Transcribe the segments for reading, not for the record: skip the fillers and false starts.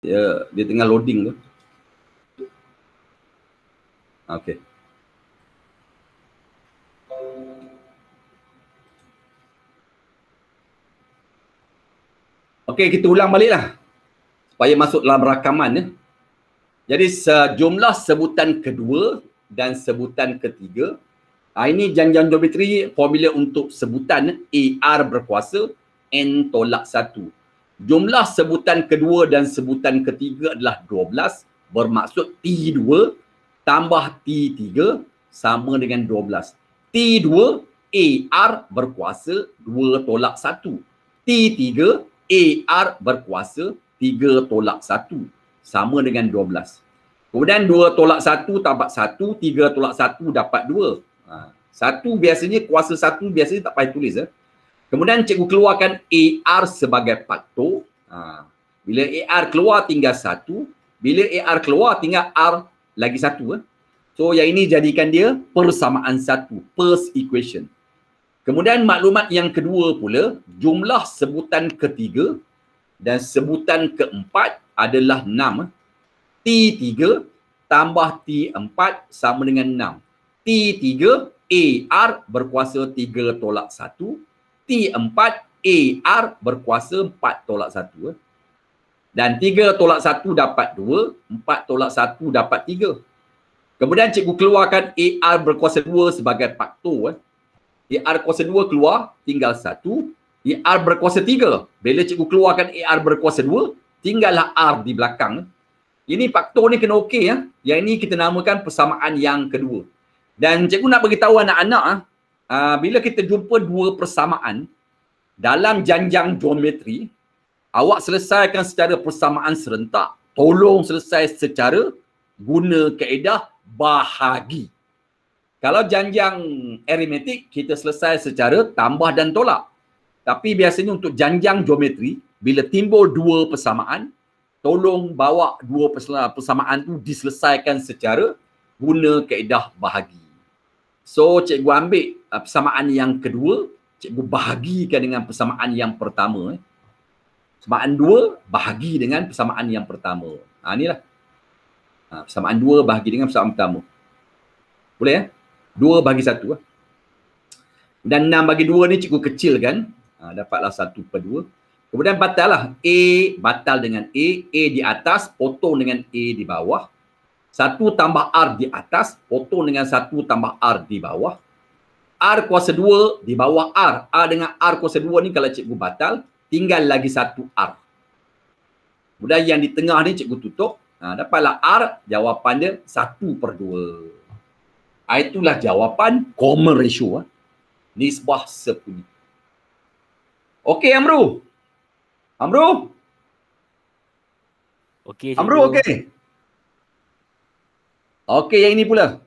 Dia tengah loading tu. Okey. Okey, kita ulang baliklah supaya masuk dalam rakaman ya. Jadi sejumlah sebutan kedua dan sebutan ketiga. Ini janjian geometri formula untuk sebutan AR berkuasa N tolak 1. Jumlah sebutan kedua dan sebutan ketiga adalah 12, bermaksud T2 tambah T3 sama dengan 12. T2 AR berkuasa 2 tolak 1. T3 AR berkuasa 3 tolak 1 sama dengan 12. Kemudian 2 tolak 1 dapat 1, 3 tolak 1 dapat 2. Satu biasanya, kuasa 1 biasanya tak payah tulis. Kemudian cikgu keluarkan AR sebagai faktor. Bila AR keluar tinggal 1. Bila AR keluar tinggal R lagi 1. So yang ini jadikan dia persamaan 1. First equation. Kemudian maklumat yang kedua pula, jumlah sebutan ketiga dan sebutan keempat adalah 6. T3 tambah T4 sama dengan 6. T3 AR berkuasa 3 tolak 1. T4 AR berkuasa 4 tolak 1. Dan 3 tolak 1 dapat 2. 4 tolak 1 dapat 3. Kemudian cikgu keluarkan AR berkuasa 2 sebagai faktor. AR kuasa 2 keluar, tinggal 1. AR berkuasa 3. Bila cikgu keluarkan AR berkuasa 2, tinggallah R di belakang. Ini faktor ni kena okey ya. Yang ini kita namakan persamaan yang kedua. Dan cikgu nak beritahu anak-anak, bila kita jumpa dua persamaan dalam janjang geometri, awak selesaikan secara persamaan serentak, tolong selesai secara guna kaedah bahagi. Kalau janjang aritmetik, kita selesai secara tambah dan tolak. Tapi biasanya untuk janjang geometri, bila timbul dua persamaan, tolong bawa dua persamaan tu diselesaikan secara guna kaedah bahagi. So, cikgu ambil persamaan yang kedua, cikgu bahagikan dengan persamaan yang pertama. Persamaan dua bahagi dengan persamaan yang pertama. Inilah. Persamaan dua bahagi dengan persamaan pertama. Boleh ya? 2 bagi 1. Dan 6 bagi 2 ni cikgu kecilkan. Dapatlah 1/2. Kemudian batal lah. A batal dengan A di atas, potong dengan A di bawah. 1 tambah R di atas, potong dengan 1 tambah R di bawah. R kuasa 2 di bawah R. R dengan R kuasa 2 ni kalau cikgu batal, tinggal lagi 1 R. Kemudian yang di tengah ni cikgu tutup. Dapatlah R, jawapan dia 1/2. Itulah jawapan common ratio. Nisbah sepunya. Okey Amru? Amru? Okey. Amru okey? Okey, yang ini pula.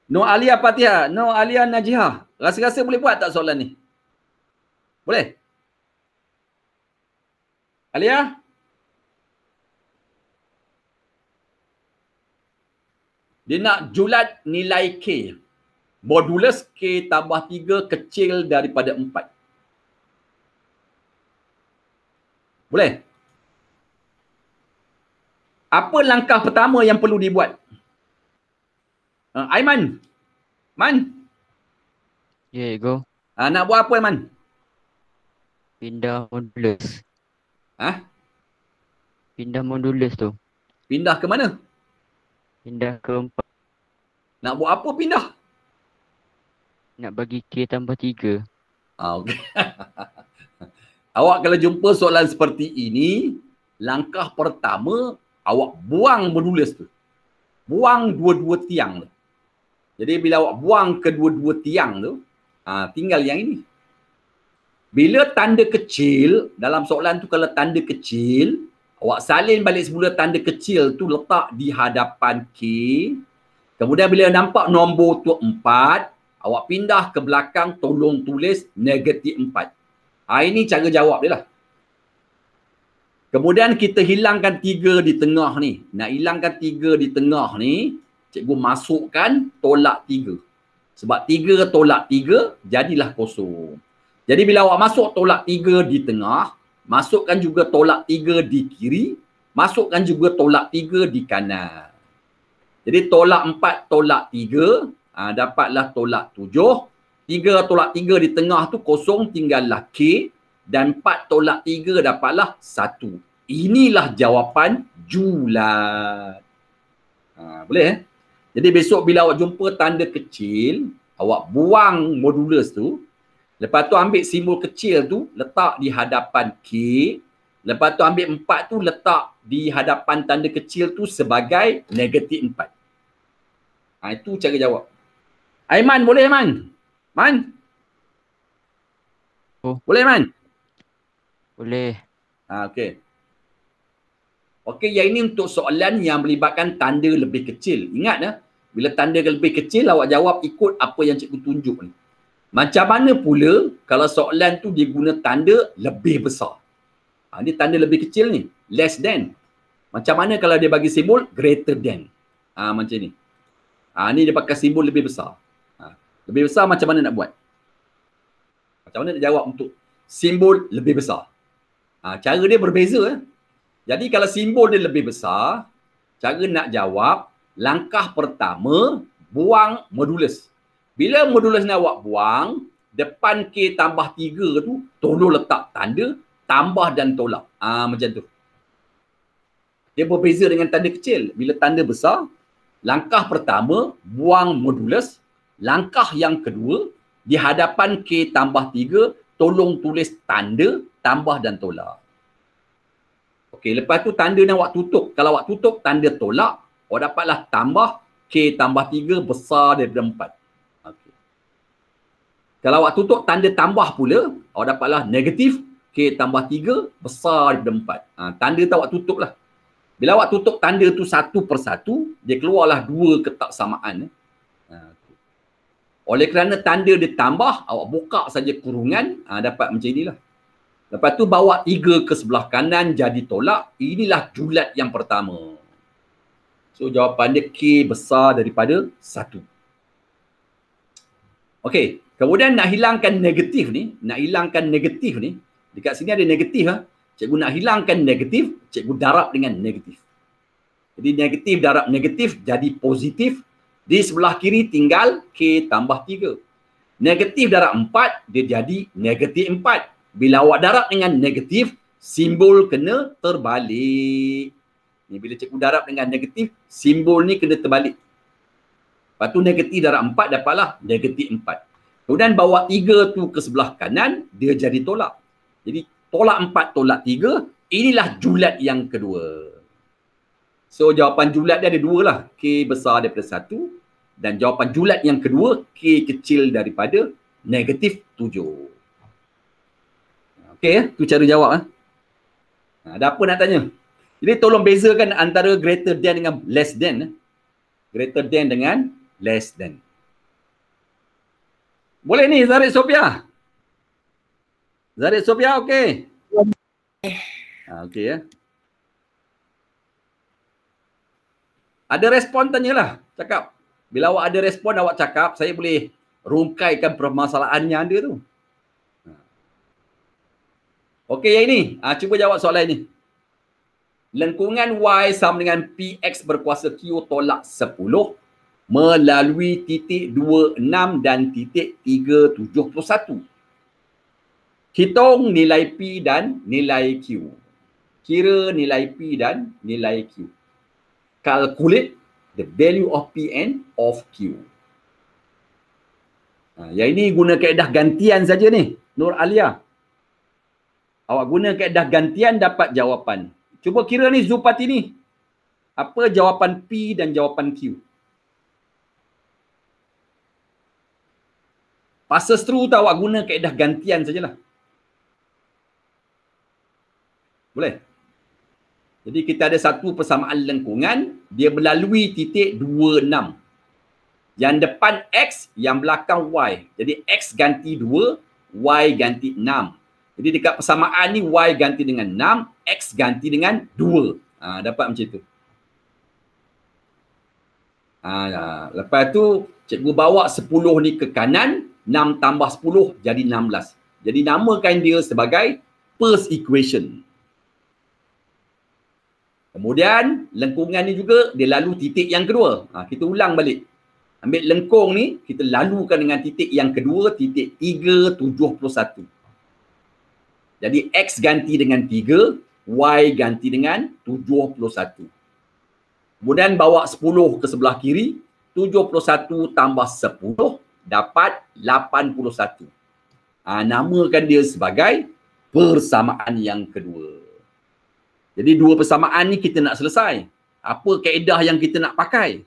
No Alia Fatihah, No Alia Najihah. Rasa-rasa boleh buat tak soalan ni? Boleh? Alia? Dia nak julat nilai K. Modulus K tambah 3 kecil daripada 4. Boleh? Apa langkah pertama yang perlu dibuat? Aiman? Man? Yeah, go. Nak buat apa Aiman? Pindah modulus. Pindah modulus tu. Pindah ke mana? Pindah ke 4. Nak buat apa pindah? Nak bagi K tambah 3. Okay. Awak kalau jumpa soalan seperti ini, langkah pertama, awak buang modulus tu. Buang dua-dua tiang tu. Jadi bila awak buang kedua-dua tiang tu, tinggal yang ini. Bila tanda kecil, dalam soalan tu kalau tanda kecil, awak salin balik semula tanda kecil tu letak di hadapan K. Kemudian bila nampak nombor tu 4, awak pindah ke belakang, tolong tulis negatif 4. Ini cara jawab dia lah. Kemudian kita hilangkan 3 di tengah ni. Nak hilangkan 3 di tengah ni, cikgu masukkan tolak 3. Sebab 3 tolak 3, jadilah kosong. Jadi bila awak masuk tolak 3 di tengah, Masukkan juga tolak 3 di kiri. Masukkan juga tolak 3 di kanan. Jadi tolak 4 tolak 3. Dapatlah tolak 7. 3 tolak 3 di tengah tu kosong, tinggallah K. Dan 4 tolak 3 dapatlah 1. Inilah jawapan julat. Boleh Jadi besok bila awak jumpa tanda kecil, awak buang modulus tu. Lepas tu ambil simbol kecil tu, letak di hadapan K. Lepas tu ambil 4 tu, letak di hadapan tanda kecil tu sebagai negatif 4. Itu cara jawab. Aiman, boleh Man? Man? Boleh Man? Boleh. Okey. Okey, yang ini untuk soalan yang melibatkan tanda lebih kecil. Ingat bila tanda lebih kecil, awak jawab ikut apa yang cikgu tunjuk ni. Macam mana pula kalau soalan tu dia guna tanda lebih besar? Ni tanda lebih kecil ni, less than. Macam mana kalau dia bagi simbol greater than? Macam ni. Ni dia pakai simbol lebih besar. Lebih besar macam mana nak buat? Macam mana nak jawab untuk simbol lebih besar? Cara dia berbeza. Jadi kalau simbol dia lebih besar, cara nak jawab, langkah pertama, buang modulus. Bila modulus ni awak buang, depan K tambah 3 tu, tolong letak tanda, tambah dan tolak. Macam tu. Dia berbeza dengan tanda kecil. Bila tanda besar, langkah pertama, buang modulus. Langkah yang kedua, di hadapan K tambah 3, tolong tulis tanda, tambah dan tolak. Okey, lepas tu tanda yang awak tutup. Kalau awak tutup tanda tolak, awak dapatlah tambah K tambah 3 besar daripada 4. Kalau awak tutup tanda tambah pula, awak dapatlah negatif K tambah 3 besar daripada 4. Tanda tu awak tutup lah. Bila awak tutup tanda tu satu persatu, dia keluarlah 2 ketaksamaan. Oleh kerana tanda dia tambah, awak buka saja kurungan, dapat macam inilah. Lepas tu bawa 3 ke sebelah kanan jadi tolak. Inilah julat yang pertama. So jawapan dia K besar daripada 1. Okey. Kemudian nak hilangkan negatif ni, dekat sini ada negatif Cikgu nak hilangkan negatif, cikgu darab dengan negatif. Jadi negatif darab negatif jadi positif. Di sebelah kiri tinggal K tambah 3. Negatif darab 4 dia jadi negatif 4. Bila awak darab dengan negatif, simbol kena terbalik. Ni bila cikgu darab dengan negatif, simbol ni kena terbalik. Lepas tu negatif darab 4 dapatlah negatif 4. Kemudian bawa 3 tu ke sebelah kanan, dia jadi tolak. Jadi tolak 4, tolak 3, inilah julat yang kedua. So jawapan julat dia ada 2 lah. K besar daripada 1 dan jawapan julat yang kedua, K kecil daripada negatif 7. Okey, tu cara jawab. Ada apa nak tanya? Jadi tolong bezakan antara greater than dengan less than. Greater than dengan less than. Boleh ni Zarid Sophia? Zarid Sophia okey? Okey ya. Ada respon tanyalah, cakap. Bila awak ada respon awak cakap, saya boleh rungkaikan permasalahannya anda tu. Okey yang ini, cuba jawab soalan ini. Lengkungan Y sama dengan PX berkuasa Q tolak 10 melalui titik 26 dan titik 371. Hitung nilai P dan nilai Q. Kira nilai P dan nilai Q. Calculate the value of P and of Q. Yang ini guna kaedah gantian saja ni, Nur Alia. Awak guna kaedah gantian dapat jawapan. Cuba kira ni Zupati ni. Apa jawapan P dan jawapan Q? Passes through tu awak guna kaedah gantian sajalah. Boleh? Jadi kita ada satu persamaan lengkungan, dia melalui titik 26. Yang depan X, yang belakang Y. Jadi X ganti 2, Y ganti 6. Jadi dekat persamaan ni Y ganti dengan 6, X ganti dengan 2. Dapat macam tu. Lepas tu cikgu bawa 10 ni ke kanan, 6 tambah 10 jadi 16. Jadi namakan dia sebagai first equation. Kemudian lengkungan ni juga dia lalu titik yang kedua. Kita ulang balik. Ambil lengkung ni, kita lalukan dengan titik yang kedua, titik 371. Jadi X ganti dengan 3, Y ganti dengan 71. Kemudian bawa 10 ke sebelah kiri, 71 tambah 10 dapat 81. Namakan dia sebagai persamaan yang kedua. Jadi dua persamaan ni kita nak selesai. Apa kaedah yang kita nak pakai?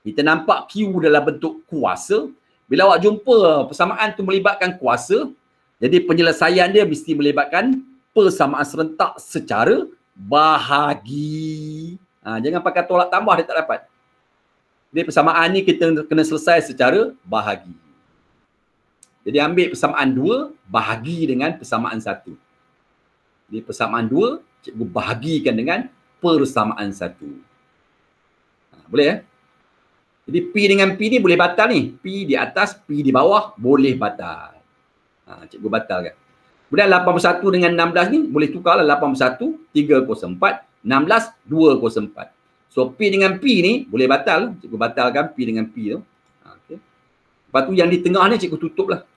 Kita nampak Q dalam bentuk kuasa. Bila awak jumpa persamaan tu melibatkan kuasa, jadi penyelesaian dia mesti melibatkan persamaan serentak secara bahagi. Jangan pakai tolak tambah, dia tak dapat. Jadi persamaan ni kita kena selesai secara bahagi. Jadi ambil persamaan 2, bahagi dengan persamaan 1. Jadi persamaan 2, cikgu bahagikan dengan persamaan 1. Boleh ya? Jadi P dengan P ni boleh batal ni. P di atas, P di bawah boleh batal. Cikgu batalkan. Kemudian 81 dengan 16 ni boleh tukarlah. 81, 304, 16, 204. So P dengan P ni boleh batal. Cikgu batalkan P dengan P tu. Okay. Lepas tu yang di tengah ni cikgu tutup lah.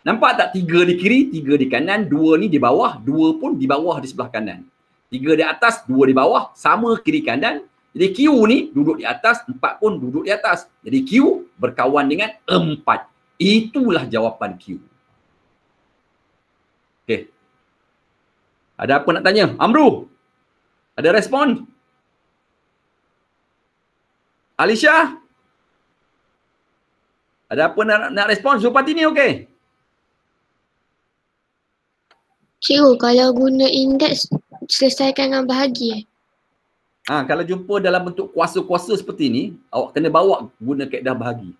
Nampak tak 3 di kiri, 3 di kanan, 2 ni di bawah, 2 pun di bawah di sebelah kanan. 3 di atas, 2 di bawah, sama kiri kanan. Jadi Q ni duduk di atas, 4 pun duduk di atas. Jadi Q berkawan dengan 4. Itulah jawapan Q. Okey. Ada apa nak tanya? Amru? Ada respon? Alisha? Ada apa nak respon? Zulfatini okey? Cikgu, kalau guna indeks selesaikan dengan bahagi. Kalau jumpa dalam bentuk kuasa-kuasa seperti ni, awak kena bawa guna kaedah bahagi.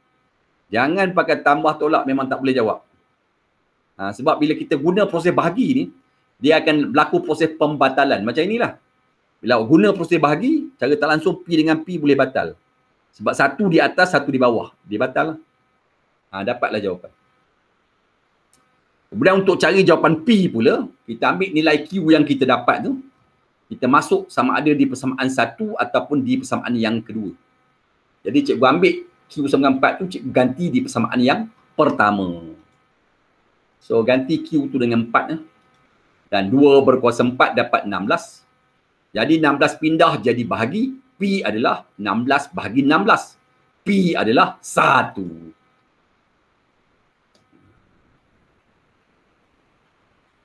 Jangan pakai tambah tolak, memang tak boleh jawab. Sebab bila kita guna proses bahagi ni, dia akan berlaku proses pembatalan. Macam inilah. Bila awak guna proses bahagi, cara tak langsung P dengan P boleh batal. Sebab satu di atas, satu di bawah. Dia batal lah. Dapatlah jawapan. Kemudian untuk cari jawapan P pula, kita ambil nilai Q yang kita dapat tu, kita masuk sama ada di persamaan 1 ataupun di persamaan yang kedua. Jadi cikgu ambil Q sama dengan 4 tu, cikgu ganti di persamaan yang pertama. So ganti Q tu dengan 4. Dan 2 berkuasa 4 dapat 16. Jadi 16 pindah jadi bahagi. P adalah 16 bahagi 16. P adalah 1.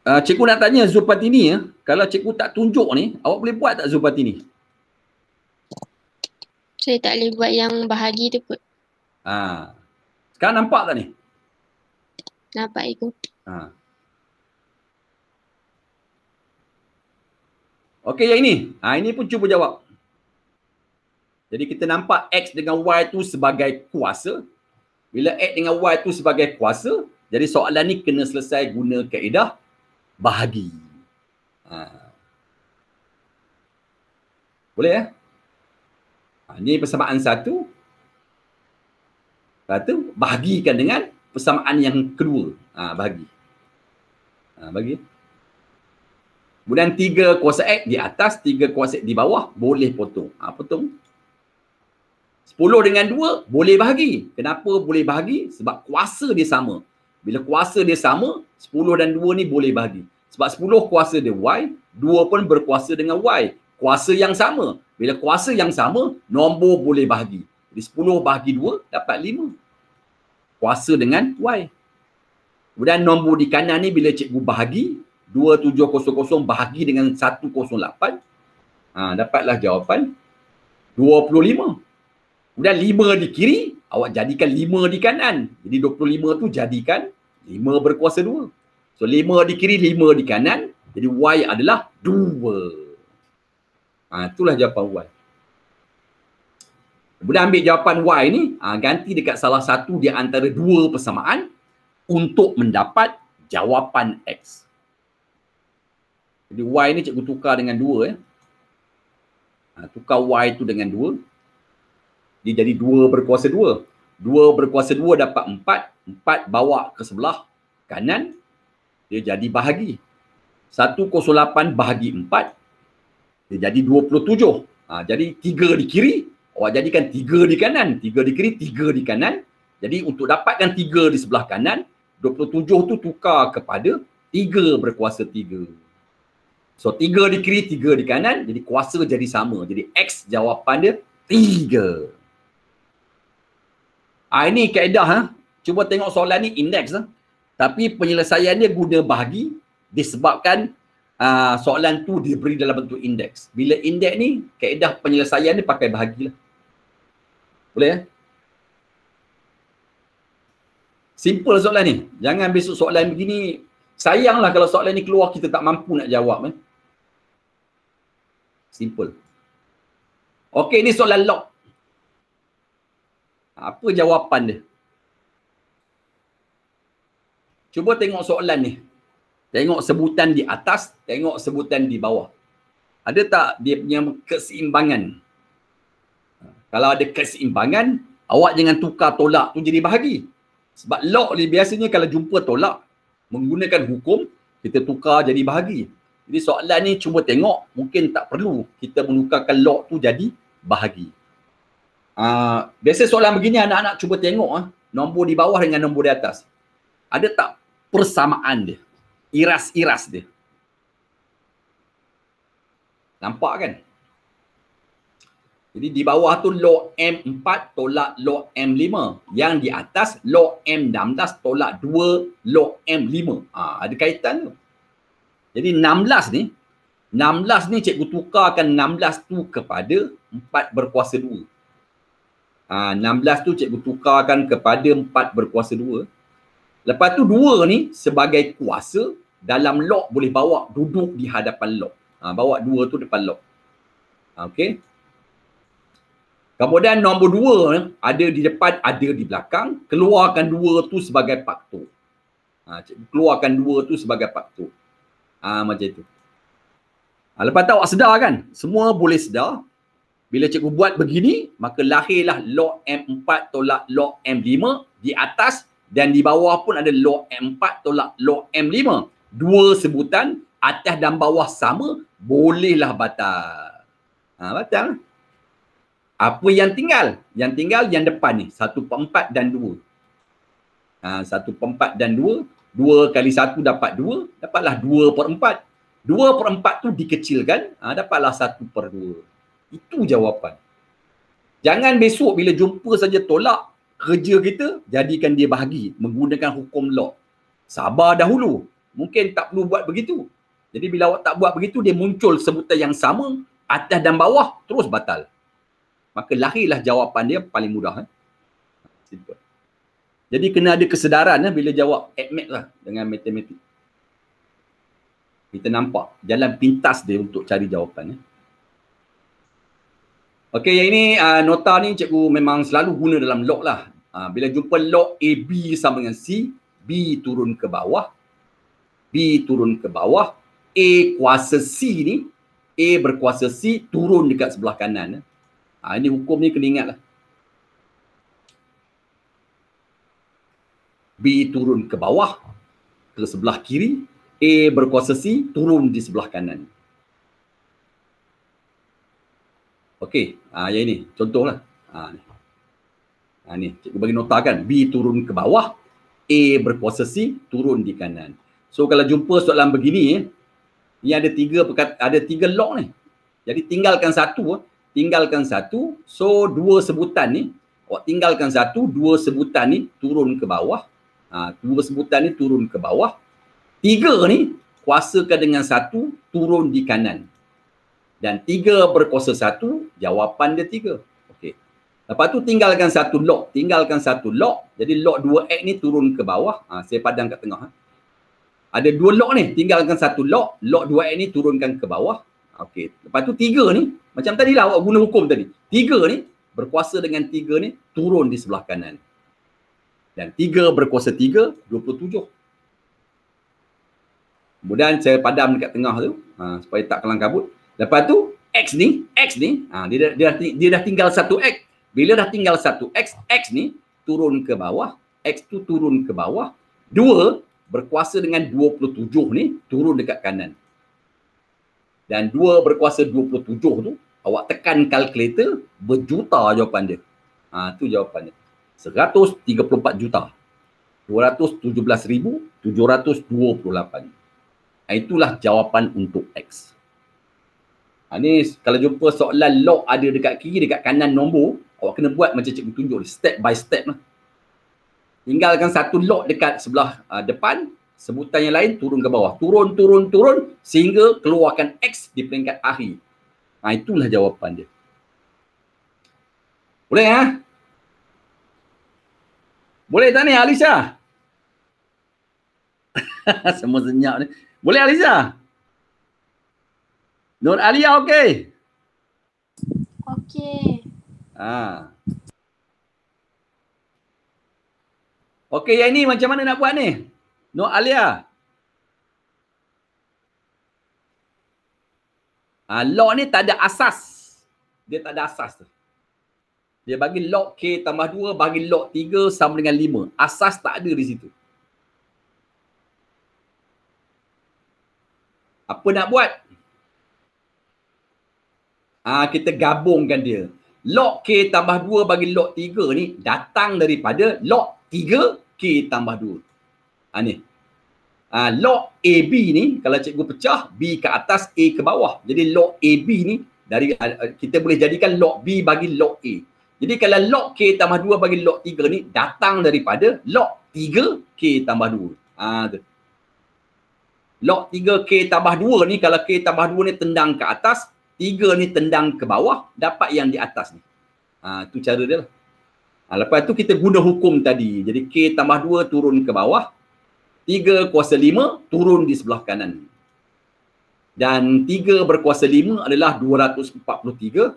Cikgu nak tanya Zulfatini, kalau cikgu tak tunjuk ni, awak boleh buat tak Zulfatini? Saya tak boleh buat yang bahagi tu pun. Sekarang nampak tak ni? Nampak ikut. Okey, yang ini. Ini pun cuba jawab. Jadi kita nampak X dengan Y tu sebagai kuasa. Bila X dengan Y tu sebagai kuasa, jadi soalan ni kena selesai guna kaedah bahagi. Boleh ya? Ini persamaan 1. Lepas tu bahagikan dengan persamaan yang kedua. Bahagi. Bagi. Kemudian 3 kuasa X di atas, 3 kuasa X di bawah, boleh potong. Potong. 10 dengan 2 boleh bahagi. Kenapa boleh bahagi? Sebab kuasa dia sama. Bila kuasa dia sama, 10 dan 2 ni boleh bahagi. Sebab 10 kuasa dia Y, 2 pun berkuasa dengan Y. Kuasa yang sama. Bila kuasa yang sama, nombor boleh bahagi. Jadi 10 bahagi 2 dapat 5. Kuasa dengan Y. Kemudian nombor di kanan ni bila cikgu bahagi, 2700 bahagi dengan 108. Dapatlah jawapan 25. Kemudian 5 di kiri, awak jadikan 5 di kanan. Jadi 25 tu jadikan 5 berkuasa 2. So 5 di kiri, 5 di kanan. Jadi Y adalah 2. Itulah jawapan Y. Kemudian ambil jawapan Y ni, ganti dekat salah satu di antara dua persamaan untuk mendapat jawapan X. Jadi Y ni cikgu tukar dengan 2. Tukar Y tu dengan 2. Dia jadi 2 berkuasa 2. 2 berkuasa 2 dapat 4. 4 bawa ke sebelah kanan. dia jadi bahagi. 108 bahagi 4, dia jadi 27. Jadi 3 di kiri, awak jadikan 3 di kanan. 3 di kiri, 3 di kanan. Jadi untuk dapatkan 3 di sebelah kanan, 27 tu tukar kepada 3 berkuasa 3. So 3 di kiri, 3 di kanan, jadi kuasa jadi sama. Jadi X jawapan dia 3. Ini kaedah. Cuba tengok soalan ni indeks. Tapi penyelesaian dia guna bahagi disebabkan soalan tu diberi dalam bentuk indeks. Bila indeks ni, kaedah penyelesaian ni pakai bahagilah. Boleh? Simple soalan ni. Jangan besok soalan begini. Sayanglah kalau soalan ni keluar kita tak mampu nak jawab. Simple. Okey, ni soalan log. Apa jawapan dia? Cuba tengok soalan ni. Tengok sebutan di atas, tengok sebutan di bawah. Ada tak dia punya keseimbangan? Kalau ada keseimbangan, awak jangan tukar tolak tu jadi bahagi. Sebab log ni biasanya kalau jumpa tolak, menggunakan hukum, kita tukar jadi bahagi. Jadi soalan ni cuba tengok, mungkin tak perlu kita menukarkan log tu jadi bahagi. Biasa soalan begini anak-anak cuba tengok nombor di bawah dengan nombor di atas. Ada tak persamaan dia? Iras-iras dia. Nampak kan? Jadi di bawah tu log M4 tolak log M5. Yang di atas log M16 tolak 2 log M5. Ada kaitan tu. Jadi 16 ni cikgu tukarkan 16 tu kepada 4 berkuasa 2. 16 tu cikgu tukarkan kepada 4 berkuasa 2. Lepas tu 2 ni sebagai kuasa dalam log boleh bawa duduk di hadapan log. Bawa 2 tu depan log. Okey. Kemudian nombor 2 ada di depan, ada di belakang. Keluarkan 2 tu sebagai faktor. Keluarkan 2 tu sebagai faktor. Macam itu. Lepas tu awak sedar kan? Semua boleh sedar. Bila cikgu buat begini, maka lahirlah log M4 tolak log M5 di atas dan di bawah pun ada log M4 tolak log M5. 2 sebutan, atas dan bawah sama, bolehlah batal. Batal. Apa yang tinggal? Yang tinggal yang depan ni, 1/4 dan 2. 1/4 dan 2. 2 kali 1 dapat 2, dapatlah 2/4. 2/4 tu dikecilkan, dapatlah 1/2. Itu jawapan. Jangan besok bila jumpa saja tolak, kerja kita jadikan dia bahagi menggunakan hukum log. Sabar dahulu. Mungkin tak perlu buat begitu. Jadi bila awak tak buat begitu, dia muncul sebutan yang sama, atas dan bawah, terus batal. Maka lahirlah jawapan dia paling mudah. Simple. Jadi kena ada kesedaran bila jawab ADMAT lah dengan matematik. Kita nampak jalan pintas dia untuk cari jawapan. Okey, yang ini nota ni cikgu memang selalu guna dalam log lah. Bila jumpa log AB sama dengan C, B turun ke bawah. B turun ke bawah. A kuasa C ni, A berkuasa C turun dekat sebelah kanan. Ini hukum ni kena ingat lah. B turun ke bawah, ke sebelah kiri. A berkuasa C turun di sebelah kanan. Okey, yang ini contohlah. Ni cikgu bagi nota kan. B turun ke bawah, A berkuasa C turun di kanan. So kalau jumpa soalan begini, ni ada 3 log ni. Jadi tinggalkan satu. So 2 sebutan ni, awak tinggalkan 1, 2 sebutan ni turun ke bawah. 2 sebutan ni turun ke bawah. 3 ni kuasakan dengan 1 turun di kanan. Dan 3 berkuasa 1, jawapan dia 3. Okey. Lepas tu tinggalkan 1 log. Jadi log 2x ni turun ke bawah. Saya padam kat tengah. Ada 2 log ni. Tinggalkan 1 log. Log 2x ni turunkan ke bawah. Okey. Lepas tu 3 ni, macam tadilah awak guna hukum tadi. 3 ni berkuasa dengan 3 ni turun di sebelah kanan. Dan 3 berkuasa 3, 27. Kemudian saya padam dekat tengah tu supaya tak kelang kabut. Lepas tu X ni dia dah tinggal 1X. Bila dah tinggal 1X, X ni turun ke bawah. X tu turun ke bawah. 2 berkuasa dengan 27 ni turun dekat kanan. Dan 2 berkuasa 27 tu, awak tekan kalkulator, berjuta jawapan dia. Tu jawapan dia. 134 juta. 217,728. Itulah jawapan untuk X. Ni kalau jumpa soalan log ada dekat kiri, dekat kanan nombor, awak kena buat macam cikgu tunjuk, step by step lah. Tinggalkan satu log dekat sebelah depan, sebutan yang lain turun ke bawah. Turun sehingga keluarkan X di peringkat akhir. Itulah jawapan dia. Boleh ya? Boleh tak ni Alisa? Semua senyap ni. Boleh Alisa? Nur Alia okey? Okey. Okey, yang ni macam mana nak buat ni? Nur Alia. Log ni tak ada asas. Dia tak ada asas tu. Dia bagi log K tambah 2 bagi log 3 sama dengan 5. Asas tak ada di situ. Apa nak buat? Kita gabungkan dia. Log K tambah 2 bagi log 3 ni datang daripada log 3 K tambah 2. Ni. Log AB ni kalau cikgu pecah, B ke atas, A ke bawah. Jadi log AB ni dari kita boleh jadikan log B bagi log A. Jadi kalau log K tambah 2 bagi log 3 ni datang daripada log 3 K tambah 2. Tu. Log 3 K tambah 2 ni kalau K tambah 2 ni tendang ke atas, 3 ni tendang ke bawah, dapat yang di atas ni. Tu cara dia lah. Lepas tu kita guna hukum tadi. Jadi K tambah 2 turun ke bawah, 3 kuasa 5 turun di sebelah kanan. Dan 3 berkuasa 5 adalah 243.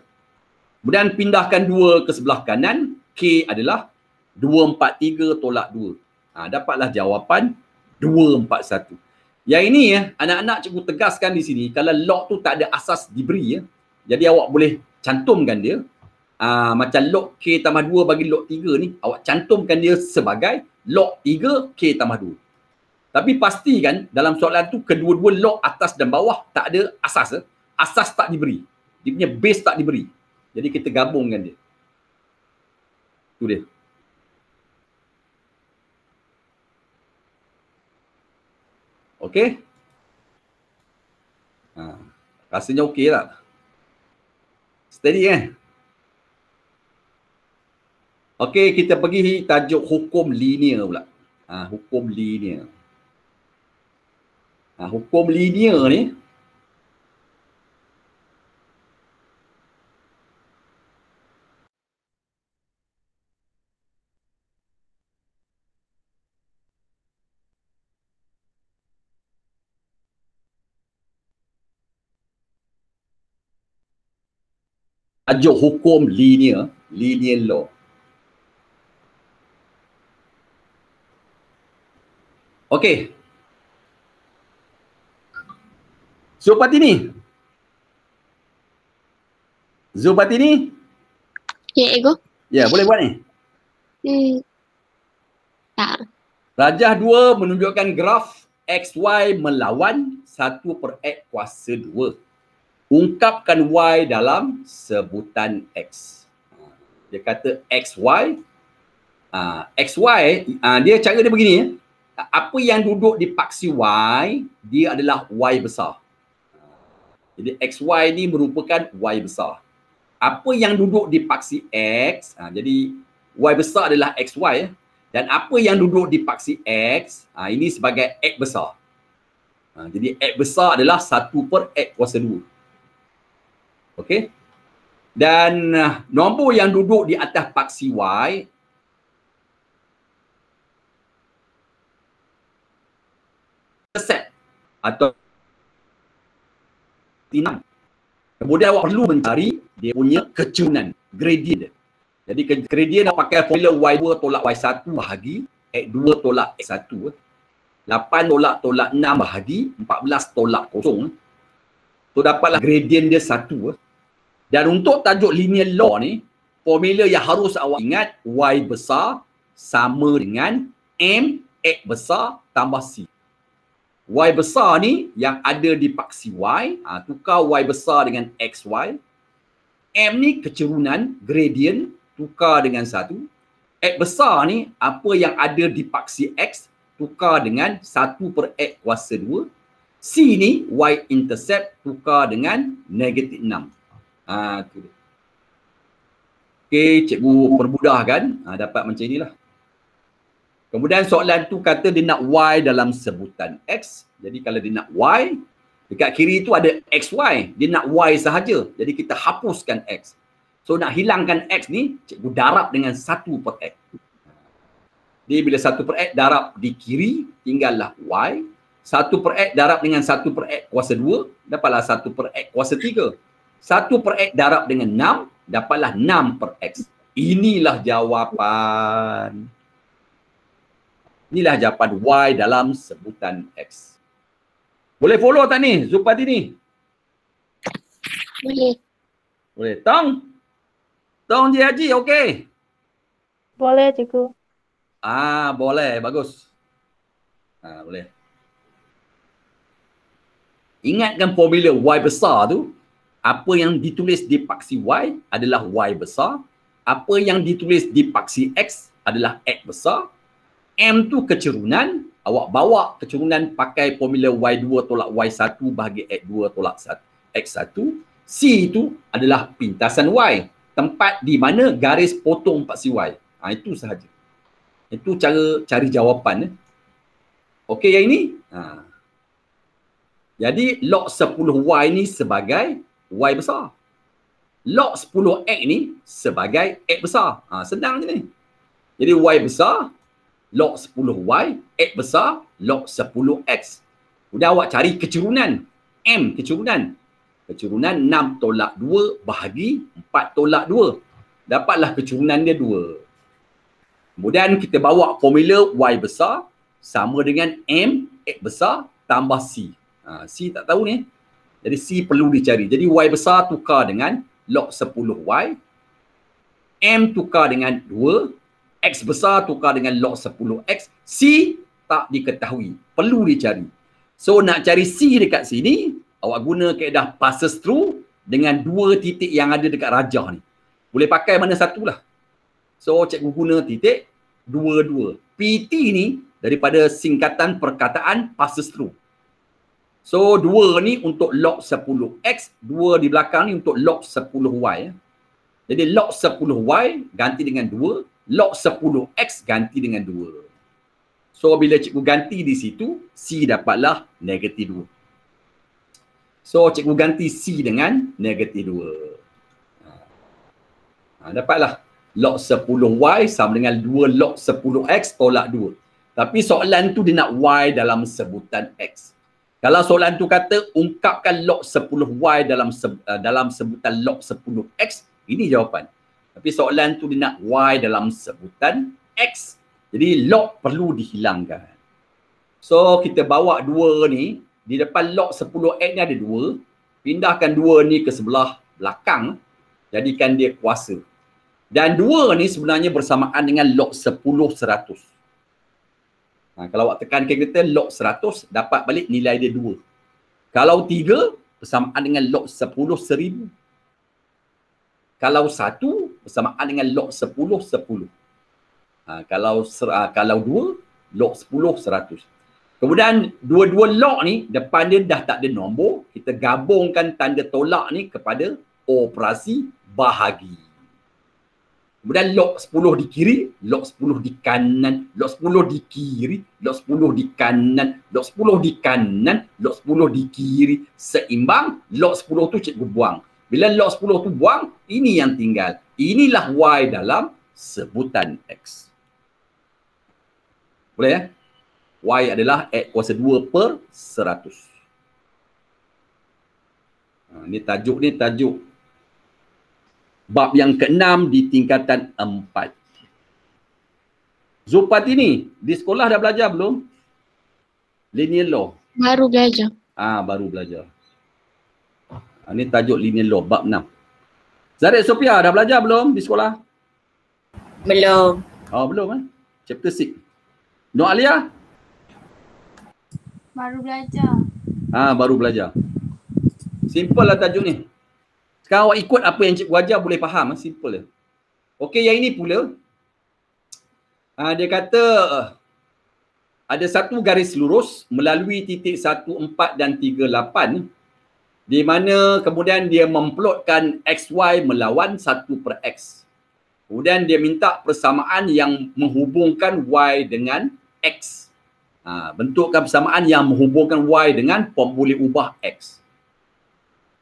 Kemudian pindahkan 2 ke sebelah kanan, K adalah 243 tolak 2. Dapatlah jawapan 241. Yang ini anak-anak cikgu tegaskan di sini, kalau log tu tak ada asas diberi jadi awak boleh cantumkan dia. Macam log K tambah 2 bagi log 3 ni, awak cantumkan dia sebagai log 3 K tambah 2. Tapi pastikan dalam soalan tu kedua-dua log atas dan bawah tak ada asas. Asas tak diberi. Dia punya base tak diberi. Jadi kita gabungkan dia. Tu dia. Okey? Rasanya okey tak? Steady kan? Okey, kita pergi tajuk hukum linear pula. Hukum linear. Hukum linear ni tajuk hukum linear, linear law. Okey. Zulfatini. Zulfatini? Ya, Ego. Ya, boleh buat ni. Tak. Rajah 2 menunjukkan graf XY melawan 1/X kuasa 2. Ungkapkan Y dalam sebutan X. Dia kata XY. XY, dia cara dia begini. Apa yang duduk di paksi Y, dia adalah Y besar. Jadi XY ni merupakan Y besar. Apa yang duduk di paksi X, jadi Y besar adalah XY. Dan apa yang duduk di paksi X, ini sebagai X besar. Jadi X besar adalah 1/X kuasa 2. Okey. Dan nombor yang duduk di atas paksi Y set atau 6. Kemudian awak perlu mencari dia punya kecunan, gradient dia. Jadi gradient awak pakai formula Y2 tolak Y1 bahagi X2 tolak X1. 8 tolak 6 bahagi 14 tolak 0. So dapatlah gradient dia 1. Dan untuk tajuk linear law ni, formula yang harus awak ingat, Y besar sama dengan M X besar tambah C. Y besar ni yang ada di paksi Y, tukar Y besar dengan XY. M ni kecerunan, gradient, tukar dengan 1. X besar ni apa yang ada di paksi X, tukar dengan 1/X kuasa 2. C ni Y intercept, tukar dengan -6. Tu dia. Okey, cikgu permudahkan, dapat macam inilah. Kemudian soalan tu kata dia nak Y dalam sebutan X. Jadi kalau dia nak Y, dekat kiri tu ada XY. Dia nak Y sahaja. Jadi kita hapuskan X. So nak hilangkan X ni, cikgu darab dengan 1/X. Jadi bila 1/X darab di kiri, tinggallah Y. 1/X darab dengan 1/X kuasa 2, dapatlah 1/X kuasa 3. 1/X darab dengan 6, dapatlah 6/X. Inilah jawapan. Inilah jawapan Y dalam sebutan X. Boleh follow tak ni Zulpati ni? Boleh. Boleh. Tong Ji Haji, okey? Boleh, cikgu. Boleh. Bagus. Boleh. Ingatkan formula Y besar tu, apa yang ditulis di paksi Y adalah Y besar. Apa yang ditulis di paksi X adalah X besar. M tu kecerunan. Awak bawa kecerunan pakai formula Y2 tolak Y1 bahagi X2 tolak X1. C tu adalah pintasan Y. Tempat di mana garis potong paksi Y. Itu sahaja. Itu cara cari jawapan. Okey yang ini? Jadi log 10Y ni sebagai Y besar. Log 10X ni sebagai X besar. Senang je ni. Jadi Y besar, log 10Y, X besar, log 10X. Kemudian awak cari kecerunan. M kecerunan. Kecerunan 6 tolak 2 bahagi 4 tolak 2. Dapatlah kecerunan dia 2. Kemudian kita bawa formula Y besar sama dengan M, X besar tambah C. C tak tahu ni. Jadi C perlu dicari. Jadi Y besar tukar dengan log 10Y. M tukar dengan 2. X besar tukar dengan log 10X. C tak diketahui. Perlu dicari. So nak cari C dekat sini, awak guna kaedah passes through dengan 2 titik yang ada dekat rajah ni. Boleh pakai mana satulah. So cikgu guna titik 2. PT ni daripada singkatan perkataan passes through. So 2 ni untuk log 10X, 2 di belakang ni untuk log 10Y. Jadi log 10Y ganti dengan 2, log 10X ganti dengan 2. So bila cikgu ganti di situ, C dapatlah -2. So cikgu ganti C dengan -2. Dapatlah log 10Y sama dengan 2 log 10X tolak 2. Tapi soalan tu dia nak Y dalam sebutan X. Kalau soalan tu kata ungkapkan log 10Y dalam sebutan log 10X, ini jawapan. Tapi soalan tu dia nak Y dalam sebutan X. Jadi log perlu dihilangkan. So kita bawa 2 ni, di depan log 10X ni ada 2. Pindahkan 2 ni ke sebelah belakang, jadikan dia kuasa. Dan 2 ni sebenarnya bersamaan dengan log 10/100. Kalau awak tekan kalkulator log 100, dapat balik nilai dia 2. Kalau 3, bersamaan dengan log 10/1000. Kalau 1, bersamaan dengan log 10/10. Kalau 2, log 10/100. Kemudian dua-dua log ni, depan dia dah tak ada nombor. Kita gabungkan tanda tolak ni kepada operasi bahagi. Kemudian log 10 di kiri, log 10 di kanan, log 10 di kiri, log 10 di kanan, log 10 di kanan, log 10 di kiri, seimbang, log 10 tu cikgu buang. Bila log 10 tu buang, ini yang tinggal. Inilah Y dalam sebutan X. Boleh ya? Y adalah X kuasa 2/100. Ini tajuk bab yang ke-6 di tingkatan 4. Zulpati ni, di sekolah dah belajar belum? Linear law. Baru belajar. Baru belajar. Ini tajuk linear law, bab 6. Zarid Sophia, dah belajar belum di sekolah? Belum. Belum Chapter 6. Nur Alia? Baru belajar. Baru belajar. Simple lah tajuk ni. Sekarang awak ikut apa yang cikgu ajar boleh faham. Simple je. Okey, yang ini pula. Dia kata ada satu garis lurus melalui titik 1, 4 dan 3, 8 di mana kemudian dia memplotkan XY melawan 1/X. Kemudian dia minta persamaan yang menghubungkan Y dengan X. Bentukkan persamaan yang menghubungkan Y dengan boleh ubah X.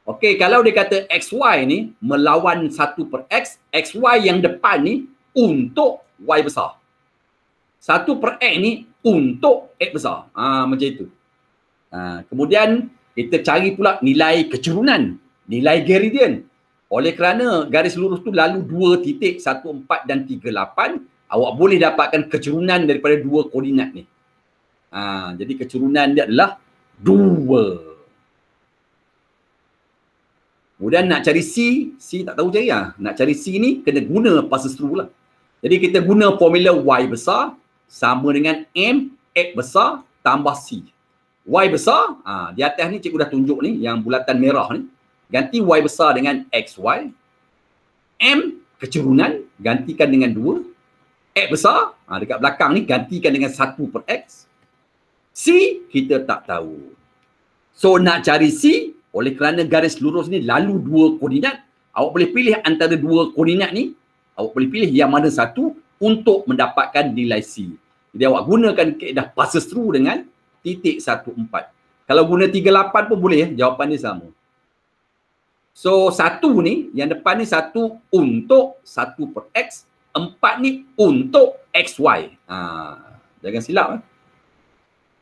Okey, kalau dia kata XY ni melawan 1/X, XY yang depan ni untuk Y besar. 1/X ni untuk X besar. Macam itu. Kemudian kita cari pula nilai kecurunan, nilai gradient. Oleh kerana garis lurus tu lalu 2 titik 1, 4 dan 3, 8, awak boleh dapatkan kecurunan daripada 2 koordinat ni. Jadi kecurunan dia adalah 2. Kemudian nak cari C tak tahu cari lah. Nak cari C ni kena guna passes through lah. Jadi kita guna formula Y besar sama dengan M X besar tambah C. Y besar, di atas ni cikgu dah tunjuk ni yang bulatan merah ni. Ganti Y besar dengan XY. M kecurunan gantikan dengan 2. X besar, dekat belakang ni gantikan dengan 1/X. C kita tak tahu. So nak cari C, oleh kerana garis lurus ni lalu 2 koordinat, awak boleh pilih antara 2 koordinat ni, awak boleh pilih yang mana satu untuk mendapatkan nilai C. Jadi awak gunakan kaedah passes through dengan titik 1, 4. Kalau guna 3, 8 pun boleh, jawapan dia sama. So 1 ni, yang depan ni 1 untuk 1/X, 4 ni untuk XY. Jangan silap.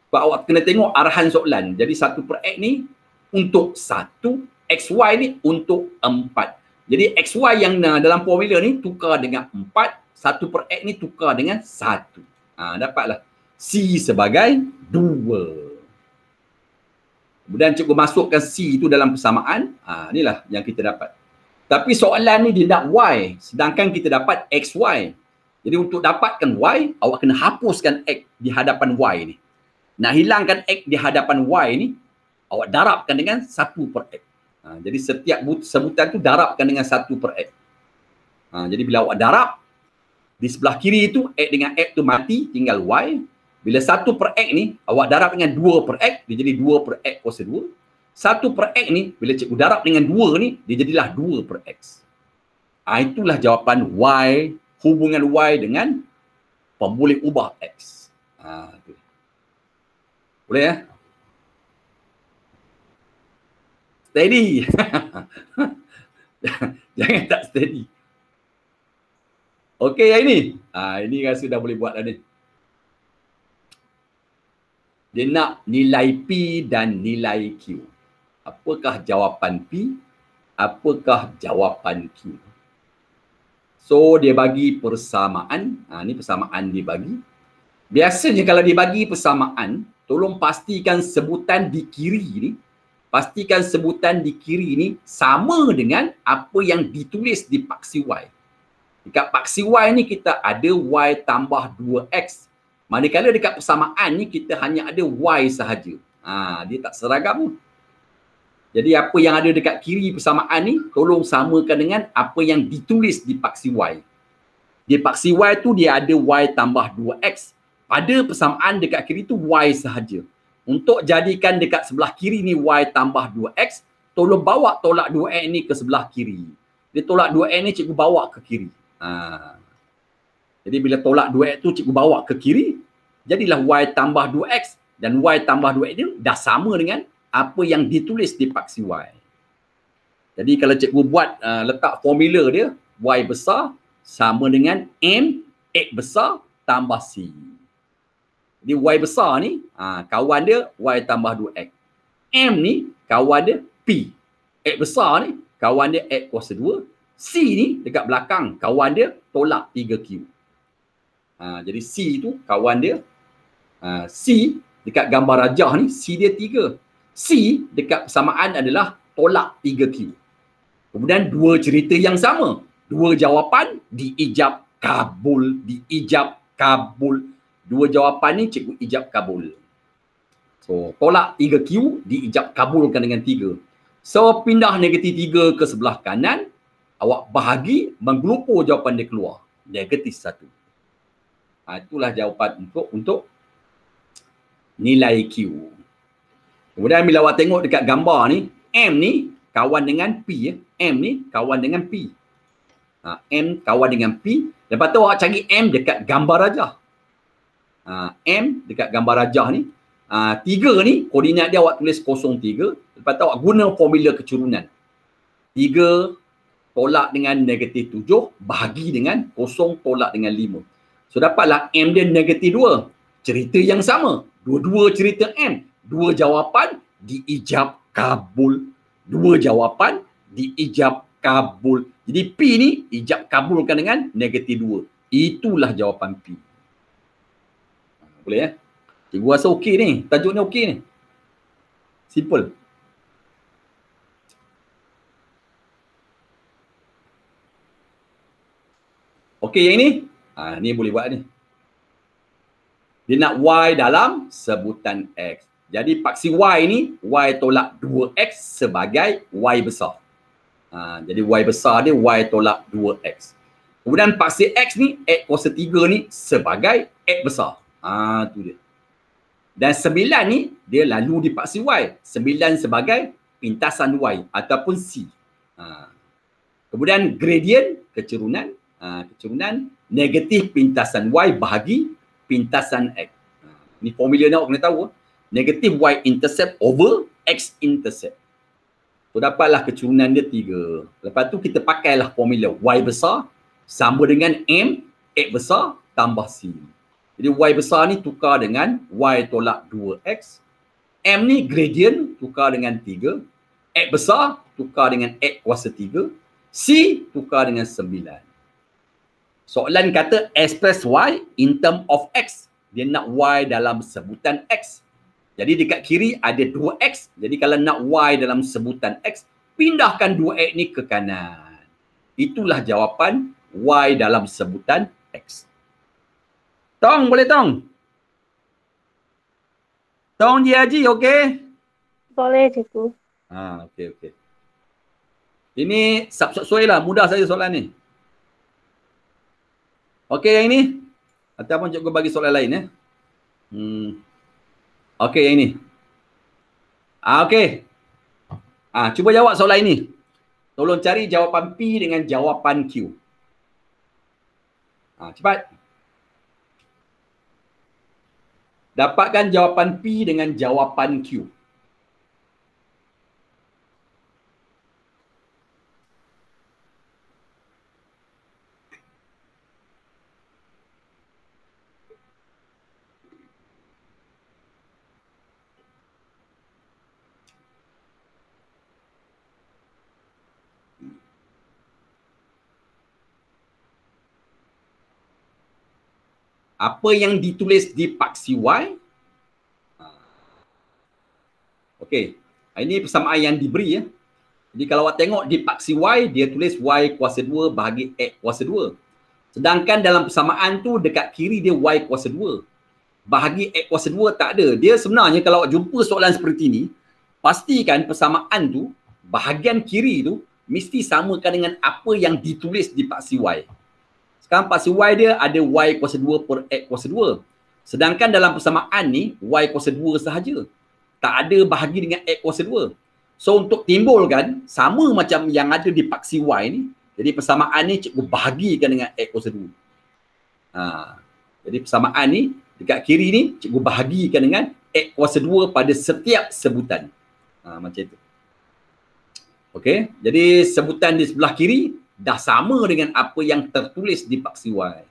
Sebab awak kena tengok arahan soalan. Jadi 1/X ni untuk 1, XY ni untuk 4. Jadi XY yang dalam formula ni tukar dengan 4, 1/X ni tukar dengan 1. Dapatlah C sebagai 2. Kemudian cikgu masukkan C itu dalam persamaan. Inilah yang kita dapat. Tapi soalan ni dia nak Y, sedangkan kita dapat XY. Jadi untuk dapatkan Y, awak kena hapuskan X di hadapan Y ni. Nak hilangkan X di hadapan Y ni, awak darabkan dengan 1/X. Jadi setiap sebutan tu darabkan dengan 1/X. Jadi bila awak darab, di sebelah kiri itu X dengan X tu mati, tinggal Y. Bila 1/X ni, awak darab dengan 2/X, dia jadi 2/X kuasa 2. 1/X ni, bila cikgu darab dengan 2 ni, dia jadilah 2/X. Itulah jawapan Y, hubungan Y dengan boleh ubah X. Boleh ya? Steady. Jangan tak steady. Okey yang ini. Ini rasa dah boleh buat dah ni. Dia nak nilai P dan nilai Q. Apakah jawapan P? Apakah jawapan Q? So dia bagi persamaan. Ni persamaan dia bagi. Biasanya kalau dia bagi persamaan, tolong pastikan sebutan di kiri ni, pastikan sebutan di kiri ni sama dengan apa yang ditulis di paksi Y. Dekat paksi Y ni kita ada Y tambah 2X. Manakala dekat persamaan ni kita hanya ada Y sahaja. Dia tak seragam pun. Jadi apa yang ada dekat kiri persamaan ni tolong samakan dengan apa yang ditulis di paksi Y. Di paksi Y tu dia ada Y tambah 2X. Pada persamaan dekat kiri tu Y sahaja. Untuk jadikan dekat sebelah kiri ni Y tambah 2X, tolong bawa tolak 2X ni ke sebelah kiri. Dia tolak 2X ni cikgu bawa ke kiri. Jadi bila tolak 2X tu cikgu bawa ke kiri, jadilah Y tambah 2X. Dan Y tambah 2X ni dah sama dengan apa yang ditulis di paksi Y. Jadi kalau cikgu buat letak formula dia, Y besar sama dengan M X besar tambah C. Jadi Y besar ni, kawan dia Y tambah 2X. M ni, kawan dia P. X besar ni, kawan dia X kuasa 2. C ni, dekat belakang, kawan dia tolak 3Q. Jadi C tu, kawan dia. C, dekat gambar rajah ni, C dia 3. C, dekat persamaan adalah tolak 3Q. Kemudian dua cerita yang sama. Dua jawapan, diijab kabul, diijab kabul. Dua jawapan ni cikgu ijab kabul. So, tolak 3Q, diijab kabulkan dengan 3. So, pindah negatif 3 ke sebelah kanan, awak bahagi, menggelupur jawapan dia keluar. Negatif 1. Itulah jawapan untuk nilai Q. Kemudian bila awak tengok dekat gambar ni, M ni kawan dengan P. M ni kawan dengan P. M kawan dengan P. Lepas tu awak cari M dekat gambar rajah. M dekat gambar rajah ni. 3 ni, koordinat dia awak tulis 03. Lepas tu awak guna formula kecurunan. 3 tolak dengan negatif 7, bahagi dengan 0 tolak dengan 5. So dapatlah M dia negatif 2. Cerita yang sama. Dua-dua cerita M. 2 jawapan diijab kabul. 2 jawapan diijab kabul. Jadi P ni ijab kabulkan dengan negatif 2. Itulah jawapan P. Boleh ya? Cikgu rasa okey ni. Tajuk ni okey ni. Simple. Okey yang ini? Ni boleh buat ni. Dia nak Y dalam sebutan X. Jadi paksi Y ni, Y tolak 2X sebagai Y besar. Jadi Y besar dia Y tolak 2X. Kemudian paksi X ni, X kuasa 3 ni sebagai X besar. Tu dia. Dan 9 ni, dia lalu di paksi Y. 9 sebagai pintasan Y ataupun C. Kemudian gradient, kecurunan. Kecurunan negatif pintasan Y bahagi pintasan X. Ni formula ni awak kena tahu. Negatif Y intercept over X intercept. So dapatlah kecurunan dia 3. Lepas tu kita pakailah formula Y besar sama dengan M, X besar tambah C. Jadi Y besar ni tukar dengan Y tolak 2X. M ni gradient tukar dengan 3. X besar tukar dengan X kuasa 3. C tukar dengan 9. Soalan kata express Y in term of X. Dia nak Y dalam sebutan X. Jadi dekat kiri ada 2X. Jadi kalau nak Y dalam sebutan X, pindahkan 2X ni ke kanan. Itulah jawapan Y dalam sebutan X. Tong, boleh Tong? Tong Ji Haji, okey? Boleh cikgu. Okey. Ini sesuai lah, mudah saja soalan ni. Okey yang ini? Ataupun cikgu bagi soalan lain ya. Okey yang ini. Okey. Cuba jawab soalan ini. Tolong cari jawapan P dengan jawapan Q. Cepat. Dapatkan jawapan P dengan jawapan Q. Apa yang ditulis di paksi Y? Okey. Ini persamaan yang diberi ya. Jadi kalau awak tengok di paksi Y, dia tulis Y kuasa 2 bahagi X kuasa 2. Sedangkan dalam persamaan tu dekat kiri dia Y kuasa 2. Bahagi X kuasa 2 tak ada. Dia sebenarnya kalau awak jumpa soalan seperti ni, pastikan persamaan tu, bahagian kiri tu, mesti samakan dengan apa yang ditulis di paksi Y. Sekarang paksi Y dia ada Y kuasa 2 per X kuasa 2. Sedangkan dalam persamaan ni, Y kuasa 2 sahaja. Tak ada bahagi dengan X kuasa 2. So untuk timbulkan, sama macam yang ada di paksi Y ni, jadi persamaan ni cikgu bahagikan dengan X kuasa 2. Jadi persamaan ni, dekat kiri ni, cikgu bahagikan dengan X kuasa 2 pada setiap sebutan. Macam itu. Okey, jadi sebutan di sebelah kiri, dah sama dengan apa yang tertulis di paksi Y.